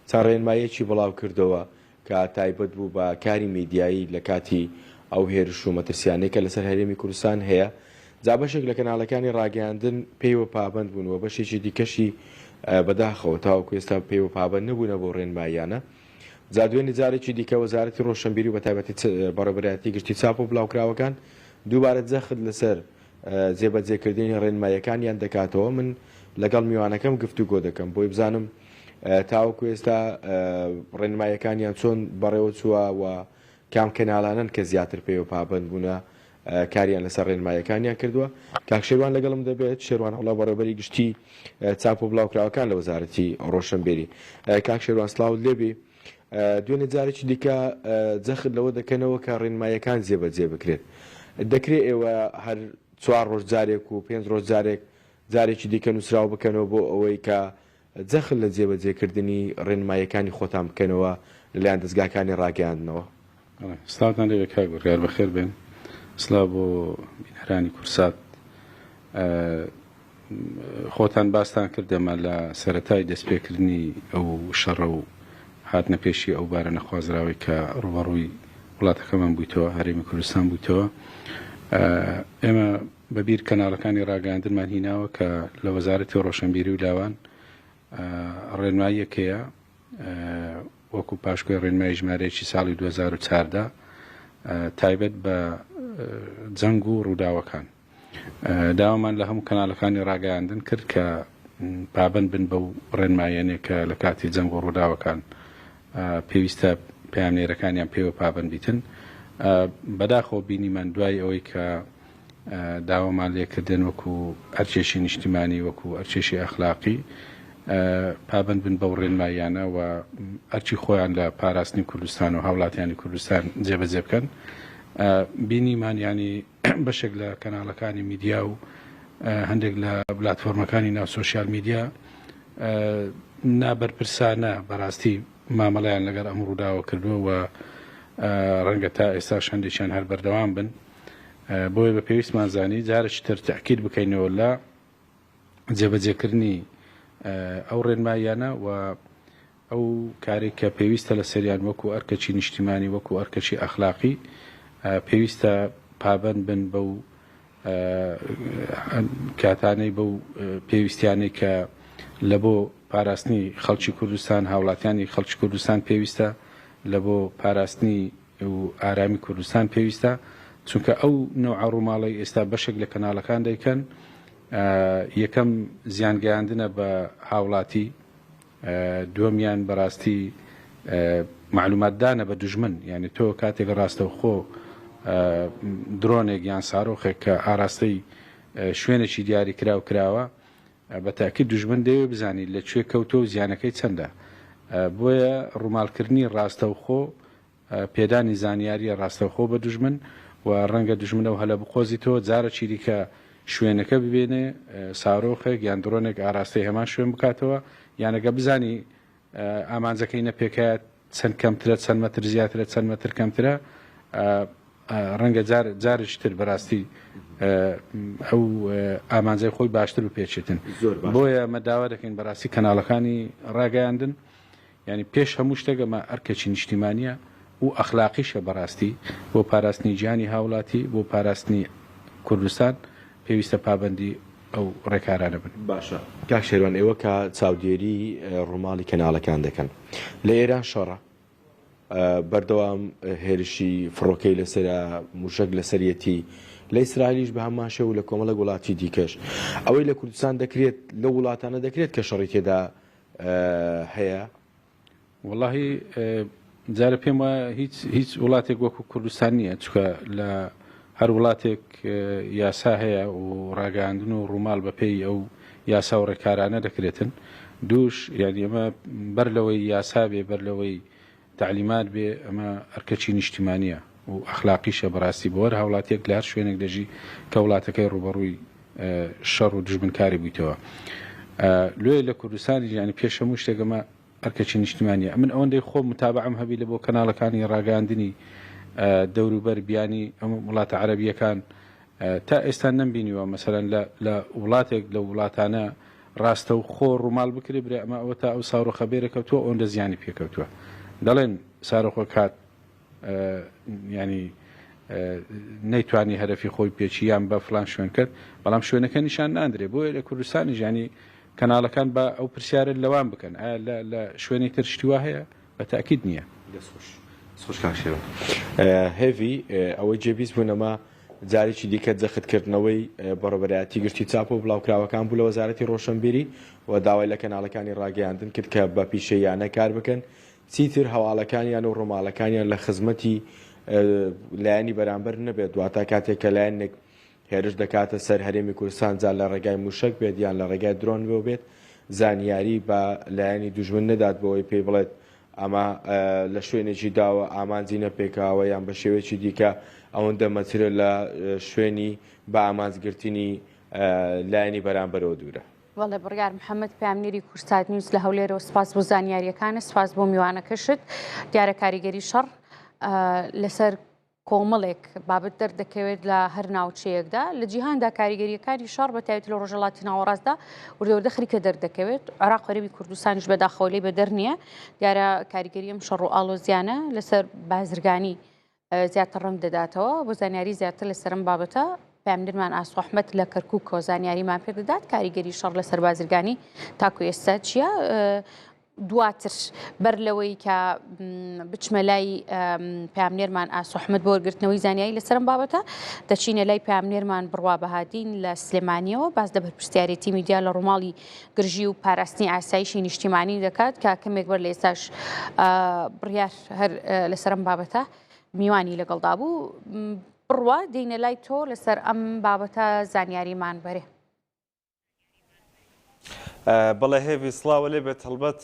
چەند ڕێنمایەکی بڵاو کردەوە کە تایبەت بوو بە کاری میدیایی لە کاتی ئەو هێرش و مەترسیانەی کە لەسەر هەرێمی کوردستان هەیە. جا بەشێک لە کەناڵەکانی ڕاگەیاندن پێیوە پابند بوون و بەشێکی دیکەشی بەداخەوە تاوەکو ئێستا پێیوە پابند نەبوونە بۆ ڕێنماییانە. جا دوێنێ جارێکی دیکە وەزارەتی ڕۆشنبیری و بە تایبەتی بەڕێوەبەرایەتی گشتی چاپ و بڵاوکراوەکان دووبارە جەخت لەسەر جێبەجێکردنی ڕێنماییەکانیان دەکاتەوە. من لەگەڵ میوانەکەم گفتوگۆ دەکەم بۆی بزانم تاوەکو ئێستا ڕێنماییەکانیان چۆن بەڕێوە چووە و کام کەناڵانن کە زیاتر پێوە پابند بوونە کاریان لەسەر ڕێنماییەکانیان کردووە. کاک شێروان لەگەڵم دەبێت، شێروان هەوڵا بەڕێوەبەری گشتی چاپ و بڵاوکراوەکان لە وەزارەتی ڕۆشنبیری. کاک شێروان سڵاوت لێبی. دوێنێ جارێکی دیکە جەخت لەوە دەکەنەوە کە ڕێنماییەکان جێبەجێ بکرێت. دەکرێت ئێوە هەر 4 ڕۆژ جارێک و 5 ڕۆژ جارێکی دیکە نووسراو بکەنەوە بۆ ئەوەی کە جەخت لە جێبەجێکردنی ڕێنماییەکانی خۆتان بکەنەوە لەلایەن دەستگاکانی ڕاگەیاندنەوە. سڵاوتان لێ کاک بڕیار بەخێر بێن. سڵاو بۆ بینەرانی کورسات. خۆتان باستان کردەمە لە سەرەتای دەستپێکردنی ئەو شەڕە و هاتنە پێشی ئەو بارە نەخوازراوی کە ڕوبەڕووی وڵاتەکەمان بوویتەوە، هەرێمی کوردستان بوویتەوە. ئێمە بەبییر کەناڵەکانی ڕاگەیاندنمان هیناوە کە لە وەزارەتی ڕۆشنبیری و لاوان ڕێنماییەکەیە وەکو پاشکۆی ڕێنمایی ژمارەیەکی ساڵی 2014 تایبەت بە جەنگ و ڕووداوەکان. داوامان لە هەموو کەناڵەکانی ڕاگەیاندن کرد کە پابند بن بەو ڕێنماییانێک کە لە کاتی جەنگ و ڕووداوەکان پێویستە پامنێرەکانیان پێوە پابند بیتن. بەداخەوە بینیمان دوای ئەوەی کە داوامان لێکردن وەکو ئەرکێشی نیشتیمانی وەکو ئەرکێشی ئەخلاقی پابند بن بەو ڕێنماییانە و ئەرچی خۆیان لە پاراستنی کوردستان و هاوڵاتیانی کوردستان جێبەجێ بکەن. بینیمان ینی بەشێک لە کەناڵەکانی میدیا و هەندێک لە پلاتفۆرمەکانی ناو سۆشیال میدیا نابەرپرسانە بەڕاستی مامەڵەیان لەگەڵ ئەم ڕووداوە کردووە و ڕەنگە تا ئێستا هەندێکیان هەر بەردەوام بن. بۆیە بە پێویستمان زانی جارێکی تر تاکید بکەینەوە لە جێبەجێکردنی ئەو ڕێنماییانە و ئەو کارێک کە پێویستە لە سەریان وەکو ئەرکەچی نیشتیمانی وەکو ئەرکەچی ئەخلاقی پێویستە پابند بن بەو کاتانەی بەو پێویستیانەی کە لە بۆ پاراستنی خەڵکی کوردستان هاوڵاتیانی خەڵکی کوردستان پێویستە، لە بۆ پاراستنی و ئارامی کوردستان پێویستە، چونکە ئەو نوع ڕووماڵی ئێستا بەشێک لە کەناڵەکان دەیکەن. یەکەم زیانگەیاندنە بە هاوڵاتی، دووەمیان بەڕاستی معلوماتدانە بە دوژمن، یعنی تۆ کاتێک ڕاستەوخۆ درۆنێک یان سارۆخێک کە ئاراستەی شوێنێکی دیاری کرا و کراوە بە تاکید دوژمن دەوێت بزانیت لەکوێ کەوتۆ و زیانەکەی چەندە بۆیە ڕووماڵکردنی ڕاستەوخۆ پێدانی زانیاریە ڕاستەوخۆ بە دوژمن و ڕەنگە دوژمنە و هەلە بقۆزیتەوە جارە چیریکە شوێنەکە ببێنێ سارۆخێک یان درۆنێک ئاراستی هەمان شوێن بکاتەوە یانەگە بزانی ئامانجەکەی نەپێکات چەند کەمترە چەند مەتر زیاترە چەند مەتر کەمترە ڕەنگە جارشتر بەڕاستی ئەو ئامانجای خۆی باشتر و پێچێتن بۆیە ئەمە داوا دەکەین بەڕاستی کەناڵەکانی ڕاگەیاندن ینی پێش هەموو شتێکەمە ئەرکەچی نیشتیمانیە و ئەخلاقیشە بەڕاستی بۆ پاراستنی گیانی هاوڵاتی بۆ پاراستنی کوردستان پێویستە پابندی ئەو ڕێکارانە بن. باشە کاک شێروان ئێوە کە چاودێری ڕووماڵی کەناڵەکان دەکەن لە ئێران شەڕە بەردەوام هێرشی فڕۆکەی لەسرە موشک لە سەرەتی لە ئیسرائیلیش بە هەمان شێو لە کۆمەڵە وڵاتی دیکەش ئەوەی لە کوردستان دەکرێت لە وڵاتانە دەکرێت کە شەڕی تێدا هەیە واللهی جارە پێم وایە هیچ وڵاتێک وەکو کوردستان نییە چکە لە هەر وڵاتێک یاسا هەیە و ڕاگەاندن و ڕووماڵ بەپێی ئەو یاسا و ڕێکارانە دەکرێتن دووش یعنی ئەمە بەر لەوەی یاسا بێ بەر لەوەی تعلیمات بێ ئەمە ئەرکەچی نیشتیمانیە و ئەخلاقیشە بەڕاستی بۆوە هاوڵاتیەک لە هەر شوێنێک دەژی کە وڵاتەکەی ڕوبەڕووی شەڕ و دژمنکاری بوویتەوە لێ لە کوردستانی ینی پێش هەموو شتێکەمە ئەرکەچی نیشتیمانیە من ئەوەندەی خۆ متابعەم هەبی لە بۆ کەناڵەکانی ڕاگەاندنی دەوروبەر بیانی ئەم وڵاتە عەرەبیەکان تا ئێستا نەمبینیوە مەسەرەن لە وڵاتێک لە وڵاتانە ڕاستە و خۆ ڕووماڵ بکرێ برێ ئەمە ئەوە تا ئەو ساڕۆخە بێرە کەوتووە ئەوەندە زیانی پێکەوتووە دەڵێن سارۆخۆ کات ینی نەیتوانی هەرفی خۆی پێچی یان بە فلان شوێن کرد بەڵام شوێنەکە نیشان ناندرێ بۆیە لە کوردستانی ژانی کەناڵەکان بە ئەو پرسیارە لەوان بکەن ئایا لە شوێنی تر شتیوا هەیە بە تاکید نییە هێوی ئەوەی جێبیست بوونەما جارێکی دیکە جەختکردنەوەی بەڕێبەرایەتی گشتی چاپ و بڵاوکراوەکان بوو لە وەزارەتی ڕۆشنبیری و داوای لە کەناڵەکانی ڕاگەیاندن کرد کە بە پیشەیانە کار بکەن چیتر هەواڵەکانیان و ڕۆماڵەکانیان لە خزمەتی لایەنی بەرامبەر نەبێت دواتە کاتێک کە لایەنێک هێرش دەکاتە سەر هەرێمی کوردستان جا لە ڕێگای موشک بێت یان لە ڕێگای درۆن بێت زانیاری بە لایەنی دوژمن نەدات بۆەوەی پێی بڵێت ئەمە لە شوێنێکی داوە ئامانجی نەپێکاوە یان بە شێوەیەکی دیکە ئەوەندە مەترە لە شوێنی بە ئامانجگرتنی لایەنی بەرامبەرەوە دوورە. وڵێ بڕیار محەممەد پامنیری کورسات نیوز لە هەولێرەوە سپاس بۆ زانیاریەکانە سپاس بۆ میوانەکەشت دیارە کاریگەری شەڕ لەسەر کۆمەڵێک بابەت دەردەکەوێت لە هەر ناوچەیەکدا لە جیهاندا کاریگەریەکانی شەڕ بە تایبەتی لە ڕۆژهەڵاتی ناوەڕاستدا وردەوردە خەریکە دەردەکەوێت عێراق وەرەبی کوردستانیش بەداخەوەلەی بەدەر نییە دیارە کاریگەریەم شەڕ و ئاڵۆزیانە لەسەر بازرگانی زیاتر ڕەنگ دەداتەوە بۆ زانیاری زیاتر لەسەرم بابەتە پامنرمان ئاسو ئەحمەد لە کەرکووک زانیاریمان پێ دەدات کاریگەری شەڕ لەسەر بازرگانی تاکو ئێستا چییە دواتر بەر لەوەی کە بچمە لای پامنێرمان ئاسو ئەحمەد بۆ وەرگرتنەوەی زانیاری لەسەرم بابەتە دەچینە لای پامنێرمان بڕوا بەهادین لە سلێمانیەوە باز دە بەرپرسیارەتی میدیا لە ڕووماڵی گرژی و پاراستنی ئاسایشی نیشتیمانی دەکات کە کەمێک بەر لە ئێستاش بڕیار هەر لەسەرم بابەتە میوانی لەگەڵدا بوو بڕوا دێنە لای تۆ لەسەر ئەم بابەتە زانیاریمان بەرێ. بەڵێ هێوی سڵاوە لێ بێت هەڵبەت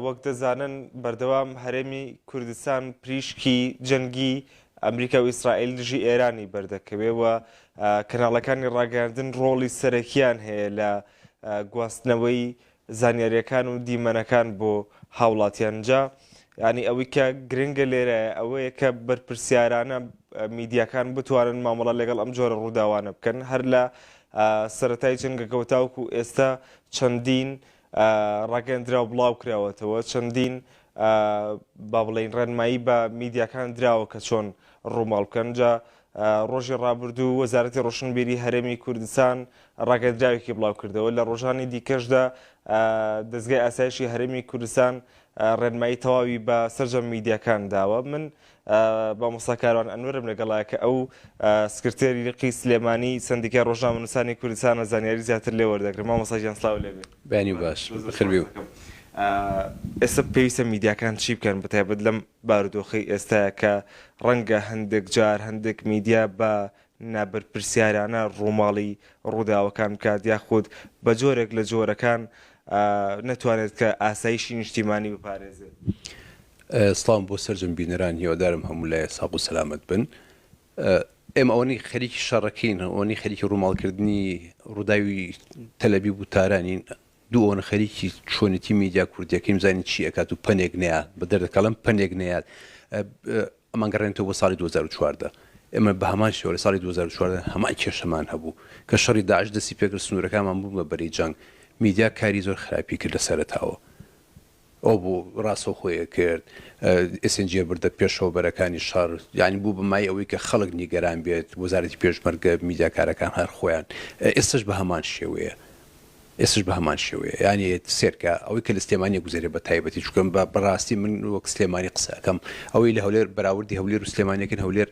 وەک دەزانن بەردەوام هەرێمی کوردستان پریشکی جەنگی ئەمریکا و ئیسرائیل دژی ئێرانی بەردەکەوێەوە کەناڵەکانی ڕاگەاندن ڕۆڵی سەرەکیان هەیە لە گواستنەوەی زانیاریەکان و دیمەنەکان بۆ هاوڵاتیانجا ینی ئەوەی کە گرنگە لێرە ئەوەیە کە بەرپرسیارانە میدیاکان بتوانن مامەڵە لەگەڵ ئەم جۆرە ڕووداوانە بکەن هەر لە سەرەتای جەنگەکەوتاوکو ئێستا چەندین ڕاگەاندراو بڵاو کراوەتەوە چەندین با بڵێن ڕێنمایی بە میدیاکان دراوە کە چۆن ڕووماڵ بکەن جا ڕۆژی ڕابردوو وەزارەتی ڕۆشنبیری هەرێمی کوردستان ڕاگەاندراوێکی بڵاو کردەوە لە ڕۆژانی دیکەشدا دەستگای ئاسایشی هەرێمی کوردستان ڕێنمایی تەواوی بە سەرجەم میدیاکان داوە من بە مۆساکاران ئەنوەرم لەگەڵایە کە ئەو سکرتێری ڕقی سلێمانی سندیکای ڕۆژنامەنووسانی کوردستانە زانیاری زیاتر لێ وەردەگرم مامۆستاجیان سڵاو لێبێ بەنی باش بەخێربێ ئێستا پێویستە میدیاکان چی بکەن بەتایبەت لەم بارودۆخی ئێستاە کە ڕەنگە هەندێک جار هەندێک میدیا بە نابەرپرسیارانە ڕووماڵی ڕووداوەکان بکات یاخود بە جۆرێک لە جۆرەکان نەتوانێت کە ئاسایشی نیشتیمانی بپارێزێت. سڵام بۆ سەرجەم بینەران هیوادارم هەموو لای ساق و سەلامت بن. ئێمە ئەوەی خەریکی شەڕەکەین، ئەوەی خەریکی ڕووماڵکردنی ڕووداوی تەلەبیب و تارانین، دوو ئەوە خەریکی چۆنیتی میدیا کوردیەکەیم زانین چی ئەکات و پەنێک نەیە بە دەردەکەڵم پەنێک نەیات. ئەمان گەڕێنەوە بۆ ساڵی 2014 ئێمە بە هەمان شێوە لە ساڵی 2014 هەمان کێشەمان هەبوو کە شەڕی داعش دەستی پێکرد، سنوورەکانمان بوو بە بەری جەنگ، میدیا کاری زۆر خراپی کرد لە سەرەتاوە. ئەو بوو ڕاستە خۆیە کرد، ئسنجە بردە پێشەوەبەرەکانی شەڕ، یعنی بوو بەمای ئەوەی کە خەڵک نیگەران بێت، وەزارەتی پێشمەرگە میدیاکارەکان هەر خۆیان ئێستش بە هەمان شێوەیە. یعنی سێرکە ئەوەی کە لە سلێمانی گوزارێ بە تایبەتی چکەم بەڕاستی من وەک سلێمانی قسەکەم ئەوەی لە هەولێر بەراوردی هەولێر و سلێمانیەکەن هەولێر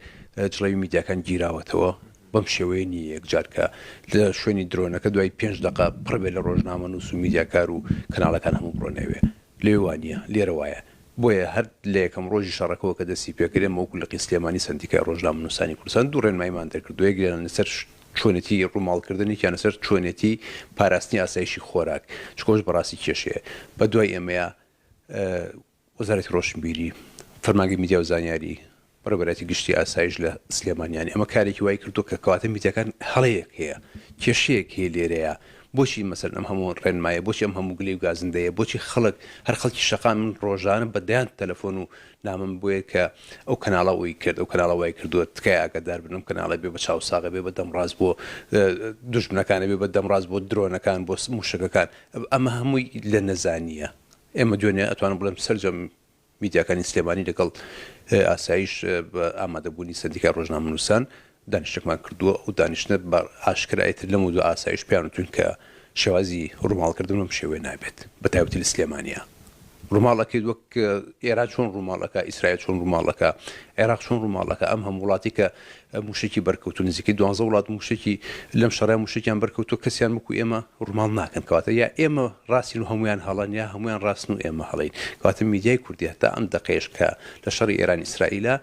جڵەوی میدیاکان گیراوەتەوە بەم شێوەیە نیە یەکجار کە لە شوێنی درۆنەکە دوای 5 دقە پڕبێ لە ڕۆژنامە نووس و میدیاکار و کەناڵەکان هەموو بڕۆنەوێ لێوانە لێرە وایە. بۆیە هەر لە یەکەم ڕۆژی شەڕەکەەوە کە دەستی پێکرێن وەکو لە سلێمانی سندیکای ڕۆژنامە نووسانی کوردستان دوو ڕێنماییمان دەرکردو، یەکیان لەسەر چۆنێتی ڕووماڵکردنی یان لەسەر چۆنێتی پاراستنی ئاسایشی خۆراک، چکۆش بەڕاستی کێشەیە. بە دوای ئێمەیە وەزارەتی ڕۆشنبیری، فەرمانگەی میدیا و زانیاری، بەڕێوەبەرەتی گشتی ئاسایش لە سلێمانیانی ئەمە کارێکی وای کردو کە کەواتە میدیاکان هەڵەیەک هەیە، کێشەیەک هەیە لێرەیە. بۆچی مەسەر ئەم هەموو ڕێنمایە، بۆچی ئەم هەموو گلەی و گازندەیە، بۆچی خەڵک هەر خەڵکی شەقام من ڕۆژانە بەدەیان تەلەفۆن و نامم بۆیە کە ئەو کەناڵە ئەوی کرد، ئەو کەناڵە وای کردووە تکای ئاگادار بنم کەناڵە بێ بە چاوساغە بێ بە دەمڕاست بۆ دوژمنەکانە بێ بە دەمڕاست بۆ درۆنەکان بۆ موشەکەکان. ئەمە هەمووی لە نەزانیە. ئێمە دوێنێ ئەتوانم بڵێم سەرجەم میدیاکانی سلێمانی لەگەڵ ئاسایش ئامادەبوونی سندیکای ڕۆژنامە نووسان دانیشتێکمان کردووە و دانیشتە بە ئاشکرایەتر لەم و دو ئاسایش پیانتون کە شێوازی ڕووماڵکردن بەم شێوەیە نابێت بە تایبەتی لە سلێمانیە. ڕووماڵەکەی وەک ئێران چۆن ڕووماڵەکە، ئیسرائیل چۆن ڕووماڵەکە، عێراق چۆن ڕووماڵەکە، ئەم هەموو وڵاتی کە موشکی بەرکەوتو نزیکەی 12 وڵات موشکی لەم شەڕای موشکیان بەرکەوتو کەسیان وەکو ئێمە ڕووماڵ ناکەن، کەواتە یا ئێمە ڕاستین و هەمویان هەڵەن یا هەمویان ڕاستن و ئێمە هەڵین. کەواتە میدیای کوردی هەتا ئەم دەقەیەش کە لە شەڕی ئێران ئیسرائیلە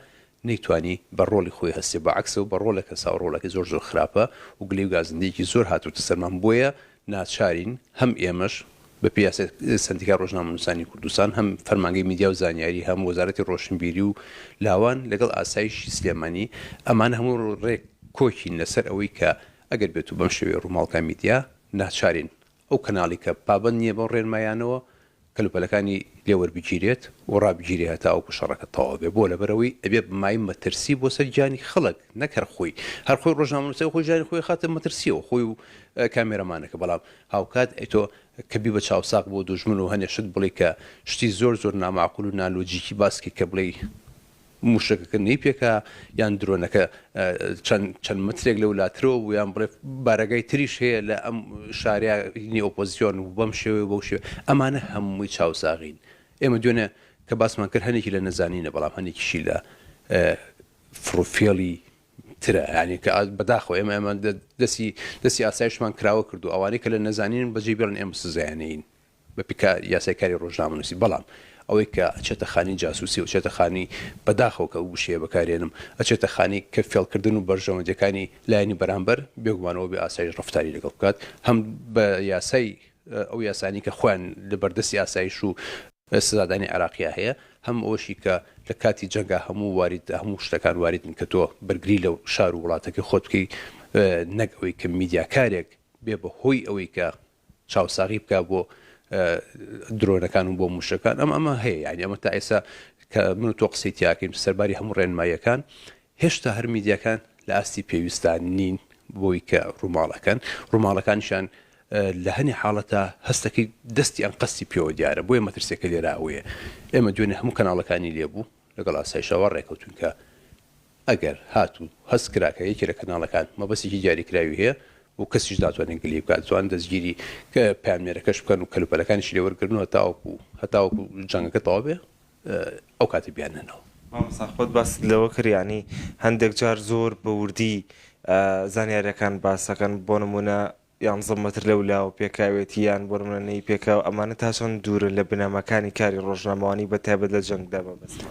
نەیتوانی بە ڕۆڵی خۆی هەستێ، بەعکسەوە بە ڕۆڵێکە ساو ڕۆڵەکە زۆر خراپە و گلەی و گازندەیەکی زۆر هاتووتە سەرمان. بۆیە ناچارین هەم ئێمەش بە پیاسی سندیکای ڕۆژنامە نووسانی کوردستان، هەم فەرمانگەی میدیا و زانیاری، هەم وەزارەتی ڕۆشنبیری و لاوان لەگەڵ ئاسایشی سلێمانی ئەمان هەموو ڕێک کۆکین لەسەر ئەوەی کە ئەگەر بێت و بەم شێوەیە ڕووماڵەکان میدیا ناچارین ئەو کەناڵی کە پابەند نییە بۆ ڕێنمایانەوە کەلوپەلەکانی لێوەربگیرێت و ڕابگیری هەتا ئەو شەڕەکە تەواو بێ، بۆ لەبەرەوەی ئەبێ بمای مەترسی بۆ سەر گیانی خەڵک نەکەر خۆی هەر خۆی ڕۆژنامە نووسەی خۆی ژیانی خۆی خاتە مەترسیەوە خۆی و کامێرەمانەکە. بەڵام هاوکات ئەیتۆ کەبی بە چاوساق بۆ دوژمن و هەنێشت بڵێ کە شتی زۆر ناماعقول و نالۆجیکی باسکی کە بڵێ موشەکەکە نەی پێکە یان درۆنەکە چەند مترێک لە وڵاترەوە و یان بڵێ بارەگای تریش هەیە لە ئەم شاریانی ئۆپۆزیسیۆن و بەم شێوەیە بەو شێوە، ئەمانە هەمووی چاوساغین. ئێمە دوێنێ کە باسمان کرد هەنێکی لە نەزانینە، بەڵام هەنێکیشی لە فرۆفێڵی ترە، ینی کە بەداخەوە ئێمە دەستی ئاسایشمان کراوە کردو ئەوانەی کە لە نەزانین بەجێ بێڵن ئێمە سزایانەین بە پیکا یاسایکاری ڕۆژنامە نووسی. بەڵام ئەوەی کە ئەچێتە خانی جاسوسی و چێتە خانی بەداخەوە کە وشەیە بەکارێنم ئەچێتە خانی کە فێڵکردن و بەرژەوەندەکانی لایەنی بەرامبەر بێگومانەوە بێ ئاسایش ڕفتاری لەگەڵ بکات، هەم بە یاسای ئەو یاسانی کە خۆیان لە بەردەستی ئاسایش و سزادانی عراقیە هەیە، هەم ئەوشی کە لە کاتی جەنگا هەموو شتەکان واریدن کە تۆ بەرگری لەو شار و وڵاتەکە خۆت بکەی، نەک ئەوەی کە میدیاکارێک بێ بە هۆی ئەوەی کە چاوساغی بکە بۆ درۆنەکان و بۆ موشەکان. ئەمە هەیە، ینی ئەمە تا ئێستا کە من و تۆ قسەی تیاکەین سەرباری هەموو ڕێنماییەکان هێشتا هەر میدیاکان لە ئاستی پێویستان نین بۆی کە ڕووماڵەکانیشان لە هەنی حاڵەتە هەستەکەی دەستی ئەم قەستی پێوە دیارە، بۆیە مەترسێکە لێراوەیە. ئێمە دوێنێ هەموو کەناڵەکانی لێبوو لەگەڵ ئاسایشەوە ڕێکەوتون کە ئەگەر هاتوو هەست کراکە یەکی لە کەناڵەکان مەبەستێکی دیاریکراوی هەیە و کەسیش داتوانێت گلی بکات، توان دەستگیری کە پامێرەکەش بکەن و کەلوپەلەکانیشی لێوەرگرن و هەتاوەکو جەنگەکە تەواو بێ ئەو کاتی بیانێنەوە. خۆت باس لەوە کردیانی هەندێک جار زۆر بە وردی زانیاریەکان باسەکەن بۆ نمونە 11 متر لەولاوە پێکاوێتی یان بۆ نمونە نەی پێکاو، ئەمانە تا چۆن دوورە لە بنەماکانی کاری ڕۆژنامەوانی بە تایبەت لە جەنگدا مەبەستە؟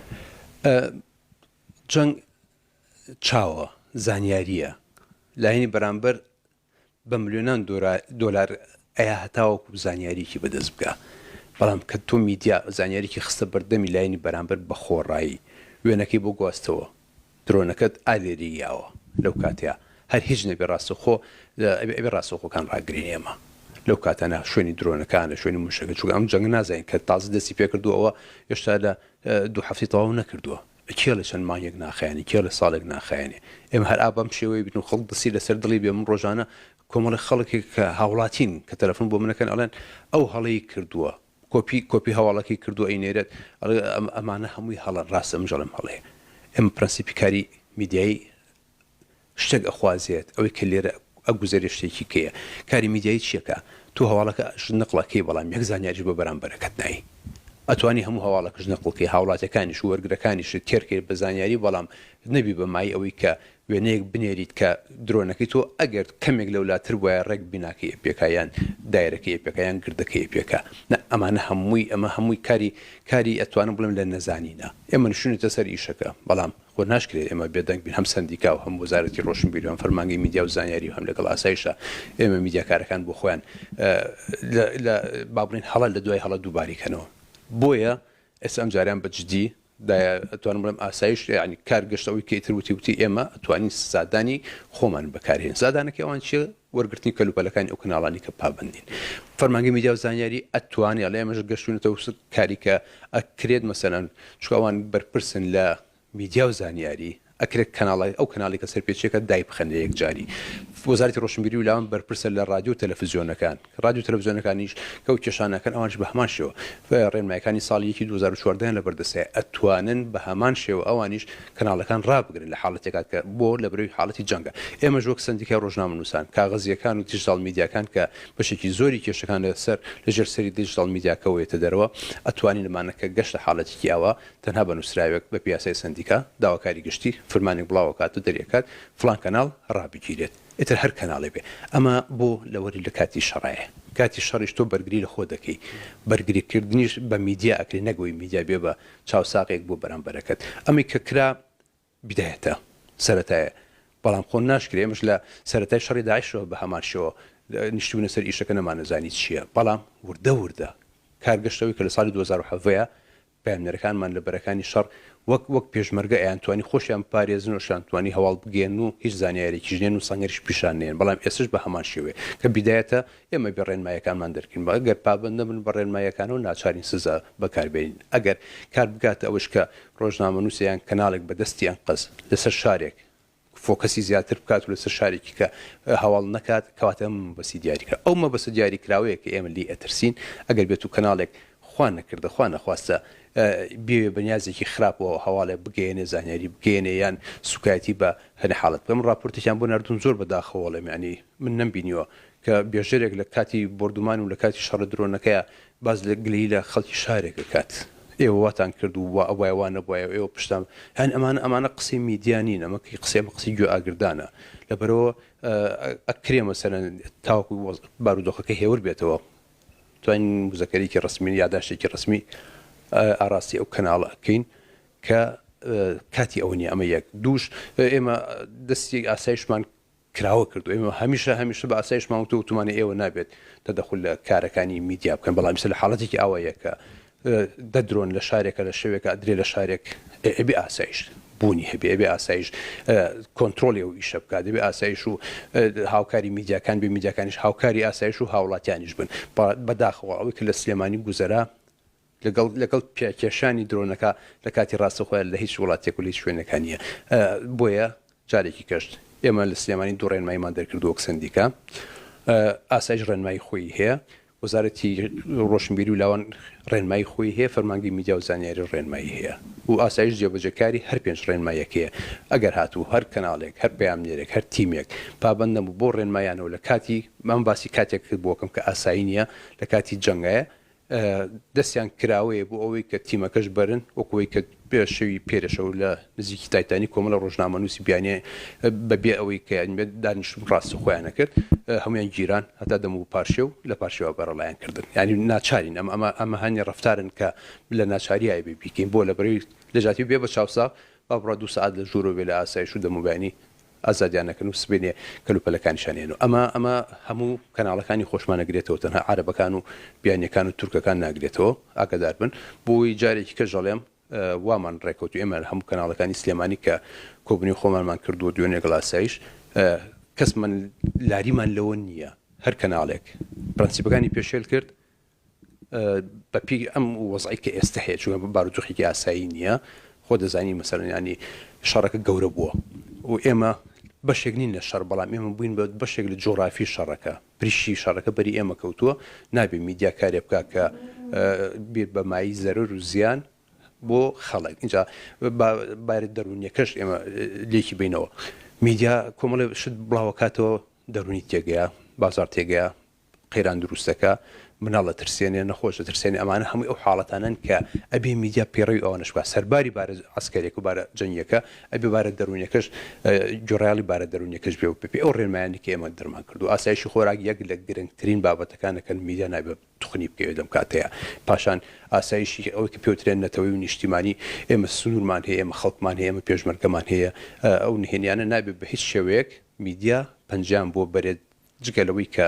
جەنگ چاوە زانیاریە، لاهێنی بەرامبەر بە ملیۆنان دۆلار ئەیا هەتاوەکو زانیاریکی بەدەست بکە بەڵام کە تۆ میدیا زانیاریکی خستە بەردەمی لایەنی بەرامبەر بە خۆڕایی وێنەکەی بۆ گواستەوە درۆنەکەت ئالێریاوە لەو کاتەیە هەر هیچ نەبێ ڕاستەخۆ ئەبێ ڕاستەخۆکان ڕاگرین ئێمە لەو کاتانە شوێنی درۆنەکان لە شوێنی موشەکە چووکە ئەم جەنگ نازانین کە تازە دەستی پێ کردووەوە هێشتا لە 2 هەفتی تەواو نەکردووە کێ لە چەند مانگێک ناخایانی کێ لە ساڵێک ناخایێنێ ئێمە هەر ئابەم شێوەی بن و خەڵک دەستی لەسەر دڵی بێ من ڕۆژانە کۆمەڵی خەڵکی کە هاوڵاتین کە تەلەفۆن بۆ منەکەن ئەڵێن ئەو هەڵەی کردووە کۆپی هەواڵەکەی کردووە ئەینێرێت ئەمانە هەمووی هەڵە ڕاستە مژەڵم هەڵەیە ئێمە پرەنسیپی کاری میدیایی شتێک ئەخوازێت ئەوەی کە لێرە ئەگوزەری شتێکی کەیە کاری میدیایی چیەکە تو هەواڵەکە نقڵەکەی بەڵام یەک زانیاریش بە بەرامبەرەکەت نایی ئەتوانی هەموو هەواڵەکەش نەقڵکەی هاوڵاتەکانیش و وەرگرەکانیش تێرکرد بە زانیاری بەڵام نەبی بە مای ئەوەی کە وێنەیەک بنێریت کە درۆنەکەی تۆ ئەگەر کەمێک لەولاتر وایە ڕێک بیناکەی ئەپێکایان دایرەکەی ئەپێکایان گردەکەی ئەپێکە ئەمانە هەمووی کاری ئەتوانم بڵم لە نەزانینە ئێمە نشونێتە سەر ئیشەکە بەڵام خۆ ناشکرێت ئێمە بێدەنگ بین هەم سندیکا و هەم وەزارەتی ڕۆشنبیری و فەرمانگەی میدیا و زانیاری و هەم لەگەڵ ئاسایشە ئێمە میدیاکارەکان بۆ خۆیان با بڵین هەڵە لە دوای هەڵە دووباریکەنەوە بۆیە ئێستا ئەم جاریان بەجددی ئەتوانم بڵێم ئاسایش ینی کارگەشتەوەی کەیتر وتی ئێمە ئەتوانین سادانی خۆمان بەکارهێن زادانەکە ئەوان چیە وەرگرتنی کەلوپەلەکانی ئەو کەناڵانی کە پابندین فەرمانگەی میدیا و زانیاری ئەتوانێت لە ئێمەش گەشتونەتەوە کاری کە ئەکرێت مەسەلەن چکەوان بەرپرسن لە میدیا و زانیاری ئەکرێت ئەو کەناڵی کە سەرپێچێکە دای بخەنێ یەک جاری وەزارەتی ڕۆشنبیری و لاوان بەرپرسە لە رادیۆ و تەلەڤیزیۆنەکان رادیۆ و تەلەڤیزیۆنەکانیش کە و کێشانەکەن ئەوانش بە هەمان شێوە ڕێنمایەکانی ساڵی 2014 لە بەردەستەیە ئەتوانن بە هەمان شێوە ئەوانیش کەناڵەکان ڕابگرن لە حاڵەتێکات کە بۆ لە بەرەوەی حاڵەتی جەنگە ئێمە ژوەک سندیکای ڕۆژنامەنووسان کاغەزیەکان و دیجیتال میدیاکان کە بەشێکی زۆری کێشەکان لەژێر سەری دیجیتال میدیاکەوەیەتە دەرەوە ئەتوانین لەمانەکە گەشتە حاڵەتێکی ئەوە تەنها بە نووسراوێک بە پیاسای سندیکا داواکاری گشتی فەرمانێک بڵاوکات و دەریەکات فلان کەناڵ ڕابگیرێت ئیتر هەر کەناڵێ بێ ئەمە بۆ لەوەری لە کاتی شەڕایە کاتی شەڕیش تۆ بەرگری لە خۆ دەکەی بەرگریکردنیش بە میدیا ئەکری نەگوی میدیا بێ بە چاوساقێک بۆ بەرامبەرەکەت ئەمی کە کرا بدایەتە سەرەتایە بەڵام خۆ ناشکرێ ئێمەش لە سەرەتای شەڕی داعشەوە بە هەمان شێوە نیشتبوونە سەر ئیشەکە نەمانەزانی چییە بەڵام وردە کارگەشتەوەی کە لە ساڵی 2007 پامنەرەکانمان لە بەرەکانی شەڕ وەک پێشمەرگە ئەیانتوانی خۆشیان پارێزن و شانتوانی هەواڵ بگێن و هیچ زانیارێکی ژنێن و سەنگەریش پیشانێن بەڵام ئێسش بە هەمان شێوێ کە بیدایەتە ئێمە بە ڕێنمایەکانمان دەرکەین بە ئەگەر پابندە من بە ڕێنمایەکان و ناچارین سزا بەکاربێنین ئەگەر کار بگاتە ئەوش کە ڕۆژنامەنووسیان کەناڵێک بەدەستیان قەز لەسەر شارێک فۆکەسی زیاتر بکات و لەسەر شارێکی کە هەواڵ نەکات کەواتە مەبەسی دیاریکرا ئەو مەبەسە دیاریکراوەیە کە ئێمە لی ئەترسین ئەگەر بێت و کەناڵێک خوا نەکردە خوا نەخواستە بێ بەنیازێکی خراپەوە هەواڵێ بگەێنێ زانیاری بگەێنێ یان سوکایەتی بە هەنە حاڵەت بەم ڕاپۆرتێکیان بۆ نردون زۆر بەداخەوەڵێ ینی من نەمبینیوە کە بێژەرێک لە کاتی بردومان و لە کاتی شەڕ درۆنەکەیە باز لە گلی لە خەڵکی شارێکە کات ئێوە واتان کرد و ئەوایوانە بواە ئێوە پشتام هەن ئەمانە قسەی میدیانین ئەمەکی قسەی گوێ ئاگردانە لەبەرەوە ئەکرێ مەسەرەن تاوەکو بارودۆخەکە هێور بێتەوە توانین مزەکەرێکی ڕسمی یاداشتێکی ڕسمی ئاراستی ئەو کەناڵە ئەکەین کە کاتی ئەو نیە ئەمە یەک دووش ئێمە دەستی ئاسایشمان کراوە کردو ئێمە هەمیشە بە ئاسایشمان و تومانە ئێوە نابێت دەدەخل لە کارەکانی میدیا بکەن بەڵام لە حاڵەتێکی ئەوەیە کە دەدرۆن لە شارێکە لە شەوێکە ئەدرێ لە شارێک ئەبێ ئاسایش بوونی هەبێ ئاسایش کۆنتترۆلی و ئیشە بکات دەبێ ئاسایش و هاوکاری میدیاکان بێ میدیاکانیش هاوکاری ئاسایش و هاوڵاتیانیش بن بەداخەوە ئەوەی کە لە سلێمانی گوزەرا لەگەڵ کێشانی درۆنەکە لە کاتی ڕاستەخۆیان لە هیچ وڵاتێک و هیچ شوێنەکانیە بۆیە جارێکی کەشت ئێمە لە سلێمانی دوو ڕێنماییمان دەرکردووە سندیکا ئاسایش ڕێنمایی خۆی هەیە وەزارەتی ڕۆشنبیری و لاوان ڕێنمایی خۆی هەیە فەرمانگەی میدیا و زانیاری ڕێنمایی هەیە و ئاسایش جێبەجەکاری هەر 5 ڕێنمایەکەیە ئەگەر هاتوو هەر کەناڵێک هەر پەیامنێرێک هەر تیمێک پابەندەم بۆ ڕێنمایانەوە لە کاتی من باسی کاتێک کرد بۆکەم کە ئاسایی نییە لە کاتی جەنگایە دەستیان کراوەیە بۆ ئەوەی کە تیمەکەش بەرن وەکوەوەی کە پێشەوی پێرەشەو لە نزیکی تایتانی کۆمەڵە ڕۆژنامەنووسی بیانێ بەبێ ئەوەی کە بێت دانیشتم ڕاستە خۆیانە کرد هەمویان گیران هەتا دەم و پارشێ و لە پارشەوە بەڕەڵایەن کردن ینی ناچارین ئەمە هەنی ڕفتارن کە لە ناچاریای بکەین بۆ لە بەرەوەی لەژاتی بێ بە چاوسا با بڕە 2 سعات لە ژوورۆ بێ لە ئاسایش و دەموبیانی ئازادیانەکەن و سبێنێ کەلوپەلەکانیشانێن و ئەمە هەموو کەناڵەکانی خۆشمانەگرێتەوە تەنها عەرەبەکان و بیانیەکان و تورکەکان ناگرێتەوە ئاگادار بن بۆی جارێکی کە ژەڵێم وامان ڕێکەوت ئێمە هەموو کەناڵەکانی سلێمانی کە کۆبنی خۆمانمان کردووە دوێنێ گڵاسایش کەسمان لاریمان لەوە نییە هەر کەناڵێک پرەنسیپەکانی پێشێل کرد بەپی ئەم وەزعی کە ئێستا هەیە چونکە بارودۆخێکی ئاسایی نییە خۆ دەزانی مەسەڵەن ینی شەڕەکە گەورە بووە و ئێمە بەشێک نین لە شەڕ بەڵام ئێمە بووین بە بەشێک لە جۆرافی شەڕەکە پریشی شەڕەکە بەری ئێمە کەوتووە نابێت میدیا کارێ بکە کە بیر بە مایی زەرور و زیان بۆ خەڵک اینجا بارێت دەرونیەکەش ئێمە لێکی بینەوە میدیا کۆمەڵێ شت بڵاوەکاتەوە دەرونی تێگەیە بازار تێگەیە قەیران دروستەکە مناڵە ترسێنێ نەخۆشە ترسێنێ ئەمانە هەمووی ئەو حاڵەتانن کە ئەبێ میدیا پێڕەوی ئەوانش بە سەرباری بارە عسکەرێک و بارە جەنگیەکە ئەبێ بارە دەرونیەکەش جۆڕیاڵی بارە دەرونیەکەش بێ و پێ ئەو ڕێنمایانی کە ئێمە دەرمان کردو ئاسایشی خۆراک یەک لە گرنگترین بابەتەکانەکەن میدیا نابێت توخنی بکەوێت دەم کاتەیە پاشان ئاسایشی ئەوەی کە پێوترێن نەتەوەی و نیشتیمانی ئێمە سنوورمان هەیە ئێمە خەڵکمان هەیە ئێمە پێشمەرگەمان هەیە ئەو نهێنیانە نابێت بە هیچ شێوەیەک میدیا پەنجام بۆ بەرێت جگەلەوەی کە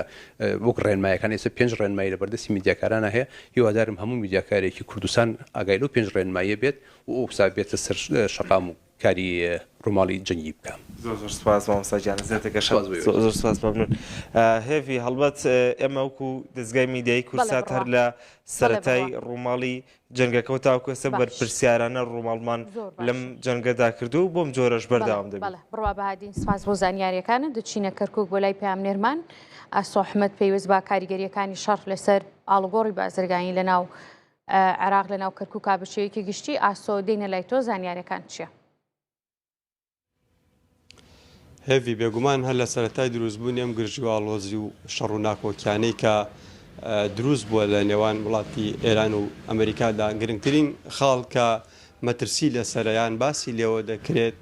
وەک ڕێنمایەکان ئێستا 5 ڕێنمایی لە بەردەستی میدیاکارانە هەیە هیوادارم هەموو میدیاکارێکی کوردستان ئاگای لەو 5 ڕێنمایە بێت و ئەو حساب بێتە سەر شەقام و کاری ڕۆماڵی جەنگی بکە. زۆر سپاس مامۆستاجان زێتەکە زۆر سپاس بمنون. هێڤی هەڵبەت ئێمە وەکو دەستگای میدیایی کورسات هەر لە سەرەتای ڕۆماڵی جەنگەکەەوە تاوکو ئێستا بەرپرسیارانە ڕۆماڵمان لەم جەنگەدا کردو و بۆم جۆرەش بەردەوام دەبێت. بڕوا بەهادین سپاس بۆ زانیاریەکانە دەچینە کەرکووک بۆ لای پامنێرمان ئاسۆ ئەحمەد پێویست بە کاریگەریەکانی شەڕ لەسەر ئاڵوگۆڕی بازرگانی لەناو عێراق لەناو کەرکووک بەشێوەیەکی گشتی ئاسۆ دێنە لای تۆ زانیاریەکان چییە؟ هێڤی بێگومان هەر لە سەرەتای دروستبوونی ئەم گرژی و ئاڵۆزی و شەڕ و ناکۆکیانەی کە دروست بووە لە نێوان وڵاتی ئێران و ئەمریکادا گرنگترین خاڵ کە مەترسی لە سەرەیان باسی لێوە دەکرێت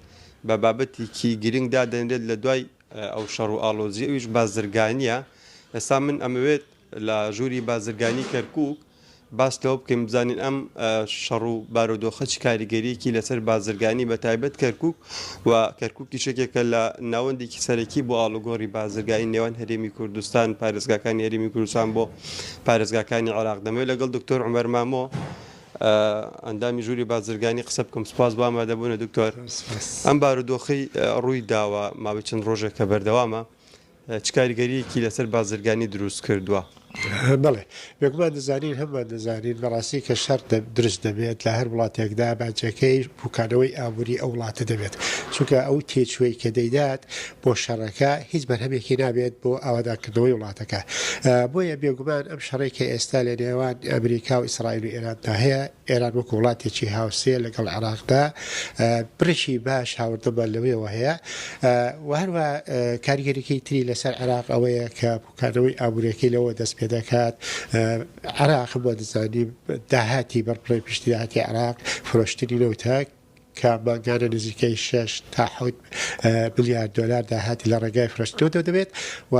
بە بابەتێکی گرنگدا دەنرێت لە دوای ئەو شەڕ و ئاڵۆزی ئەویش بازرگانیە. ئێستا من ئەمەوێت لە ژووری بازرگانی کەرکووک باس لەوە بکەین بزانین ئەم شەڕ و بارودۆخەچی کاریگەریەکی لەسەر بازرگانی بە تایبەت کەرکووک و کەرکووکی شتێکێکە لە ناوەندێکی سەرەکی بۆ ئاڵوگۆڕی بازرگانی نێوان هەرێمی کوردستان پارێزگاکانی هەرێمی کوردستان بۆ پارێزگاکانی عێراق دەمەوێت لەگەڵ دکتۆر عومەر مامۆ ئەندامی ژووری بازرگانی قسە بکەم. سپاس بۆ ئامادەبوونە دکتۆر. ئەم بارودۆخەی ڕووی داوە ماوەی چەند ڕۆژێک کە بەردەوامە چ کاریگەریەکی لەسەر بازرگانی دروست کردووە؟ بڵێ بێگومان دەزانین هەممان دەزانین بەڕاستی کە شەر دروست دەبێت لە هەر وڵاتێکدا باجەکەی بووکانەوەی ئابووری ئەو وڵاتە دەبێت چونکە ئەو تێچوەی کە دەیدات بۆ شەڕەکە هیچ بەرهەمێکی نابێت بۆ ئاواداکردنەوەی وڵاتەکە. بۆیە بێگومان ئەم شەڕێکی ئێستا لە نێوان ئەمریکا و ئیسرائیل و ئێراندا هەیە ئێران وەکو وڵاتێکی هاوسێ لەگەڵ عێراقدا برشی باش هاوردەبە لەوەیەوە هەیە و هەروە کاریگەریەکەی تری لەسەر عێراق ئەوەیە کە بووکانەوەی ئابوووریەکەی لەوە دەست پێ دەکات. عێراق بۆ دەزانی داهاتی بەرپڕی پشتی داهاتی عێراق فرۆشتنی نەوتە کە ماگانە نزیکەی 6 تا 7 ملیارد دلار داهاتی لە ڕێگای فرۆشتنەوە دەبێت و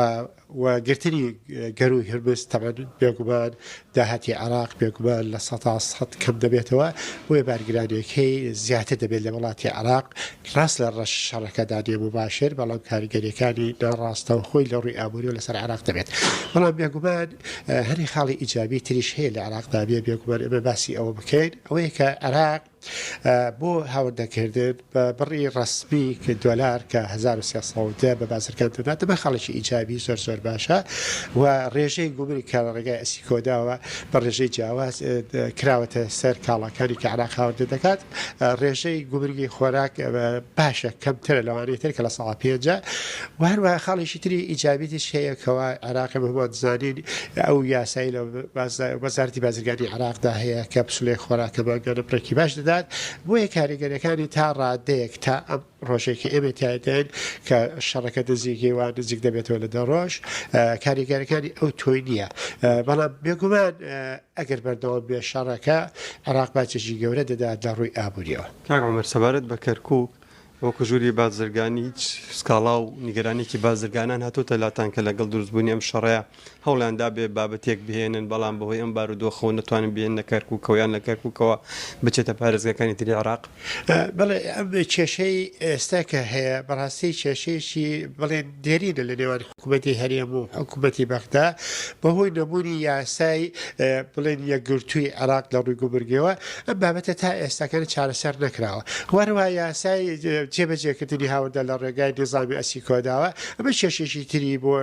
گرتنی گەروی هەرمز تەمان بێگومان داهاتی عێراق بێگومان لە 100 کەم دەبێتەوە بۆیە بارگرانیەکەی زیاتر دەبێت لە وڵاتی عێراق ڕاست لە ڕەش شەڕەکەدانی مباشر بەڵام کاریگەریەکانی ناڕاستە و خۆی لە ڕووی ئابووری و لەسەر عێراق دەبێت. بەڵام بێگومان هەری خاڵی ئیجابی تریش هەیە لە عێراقدا بێگومان ئێمە باسی ئەوە بکەین ئەوەیە کە عێراق بۆ هاوردەکردن بە بڕی ڕسمی دۆلار کە 1310 بە بازرگان دەدات بە خەڵکی ئیجابی زۆر باشە و ڕێژەی گومری کە ڕێگای ئەسیکۆداوە بە ڕێژەی جیاواز کراوەتە سەر کاڵەکانی کە عێراق هاوردە دەکات. ڕێژەی گومرگی خۆراک باشە کەمترە لەوانەیە تر کە لە ساڵ پێنجە و هەروە خاڵێکی تری ئیجابیتیش هەیە کەەوە عێراقی بۆ دەزانین ئەو یاسایی لە وەزارەتی بازرگانی عێراقدا هەیە کە پسولەی خۆراکە بەگەنە پرەکی باش دەدات بۆیە کاریگەریەکانی تا ڕادەیەک تا ئەم ڕۆژێکی ئێمە تایدێن کە شەڕەکە دزیگی وان نزیک دەبێتەوە لە دەڕۆژ کاریگەرەکانی ئەو تۆی نییە. بەڵام بێگومان ئەگەر بەردەوام بێ شەڕەکە عێراق باچێکی گەورە دەدات لە ڕووی ئابووریەوە. کاک عومەر سەبارەت بە کەرکووک وەکو ژووری بازرگانی هیچ سکاڵا و نیگەرانێکی بازرگانان هاتوتە لاتان کە لەگەڵ دروستبوونی ئەم شەڕەیە هەوڵیاندا بێ بابەتێک بهێنن بەڵام بەهۆی ئەم بارودۆخەوە نەتوانن بێن لە کەرکووکەوەیان لە کەرکووکەوە بچێتە پارێزگاکانی تری عێراق. بەڵێ ئەم کێشەی ئێستا کە هەیە بەڕاستی کێشەیەکی بڵێن دێرینە لە نێوان حکوومەتی هەرێم و حکوومەتی بەغدا بەهۆی نەبوونی یاسای بڵێن یەکگرتووی عێراق لە ڕووی گوبرگەوە ئەم بابەتە تا ئێستاکان چارەسەر نەکراوە. وەروە یاسای جێبەجێکردنی هاوردە لە ڕێگای نظامی ئەسی کۆداوە ئەمە کێشێکی تری بۆ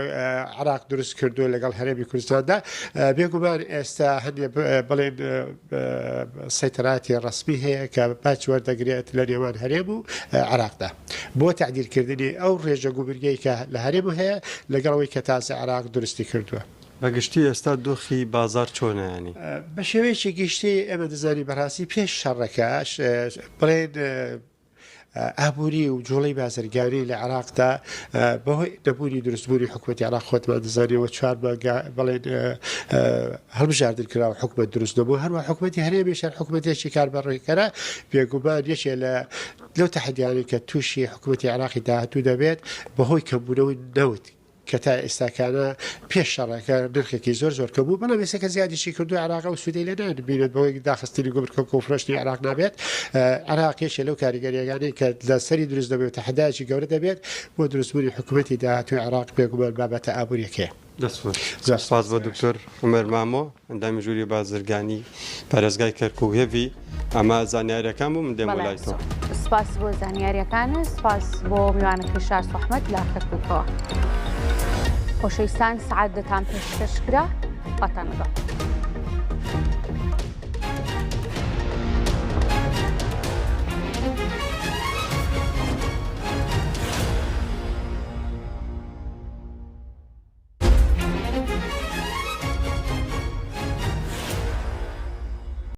عێراق دروست کردو لەگەڵ هەرێمی کوردستاندا بێگومان ئێستا هەندێک بڵێن سەیتەراتی ڕسمی هەیە کە باچ وەردەگرێت لە نێوان هەرێم و عێراقدا بۆ تعدیلکردنی ئەو ڕێژە گوبرگەی کە لە هەرێم هەیە لەگەڵەوەی کە تازە عێراق دروستی کردووە. بەگشتی ئێستا دۆخی بازار چۆنەیانی بە شێوەیەکی گشتی ئێمە دەزانی بەڕاستی پێش شەڕەکەش بڵێن ئابووری و جوڵی بازرگانی لە عێراقدا بەهۆی نەبوونی دروستبوونی حکوومەتی عێراق خۆتمان دەزانیەوە چوار بڵێن هەڵبژاردن کراوە حکوومەت دروست نەبوو هەروە حکوومەتی هەرێمیشان حکوومەتێکی کاربڕێکەرە بێگومان یەکێ لەو تەحەدیانی کە تووشی حکوومەتی عێراقی داهاتوو دەبێت بەهۆی کەمبوونەوەی نەوت کە تا ئێستاکانە پێش شەڕەکە نرخێکی زۆر کەبوو بەڵام ئێستاکە زیادیشی کردو عێراق و سوودەی لە نابینێت بەوەی داخستنی گوبرکە و فرۆشتنی عێراق نابێت. عێراقیشە لەو کاریگەریەکانی کە لە سەری دروست دەبێت تەحەدایکی گەورە دەبێت بۆ دروستبوونی حکوومەتی داهاتووی عێراق بێگومان بابەتە ئابووریەکەیە. سپاس بۆ دکتۆر عومەر مامۆ ئەندامی ژووری بازرگانی پارێزگای کەرکووک ئەمە زانیاریەکان بوو من دێم لای تۆ. سپاس بۆ زانیاریەکانە سپاس بۆ میوانەکەی شار سەحمەد لە کەرکووکەوە. خۆشەویستان سعات دەتان پێشکەشکرا هاتان لەگەڵ.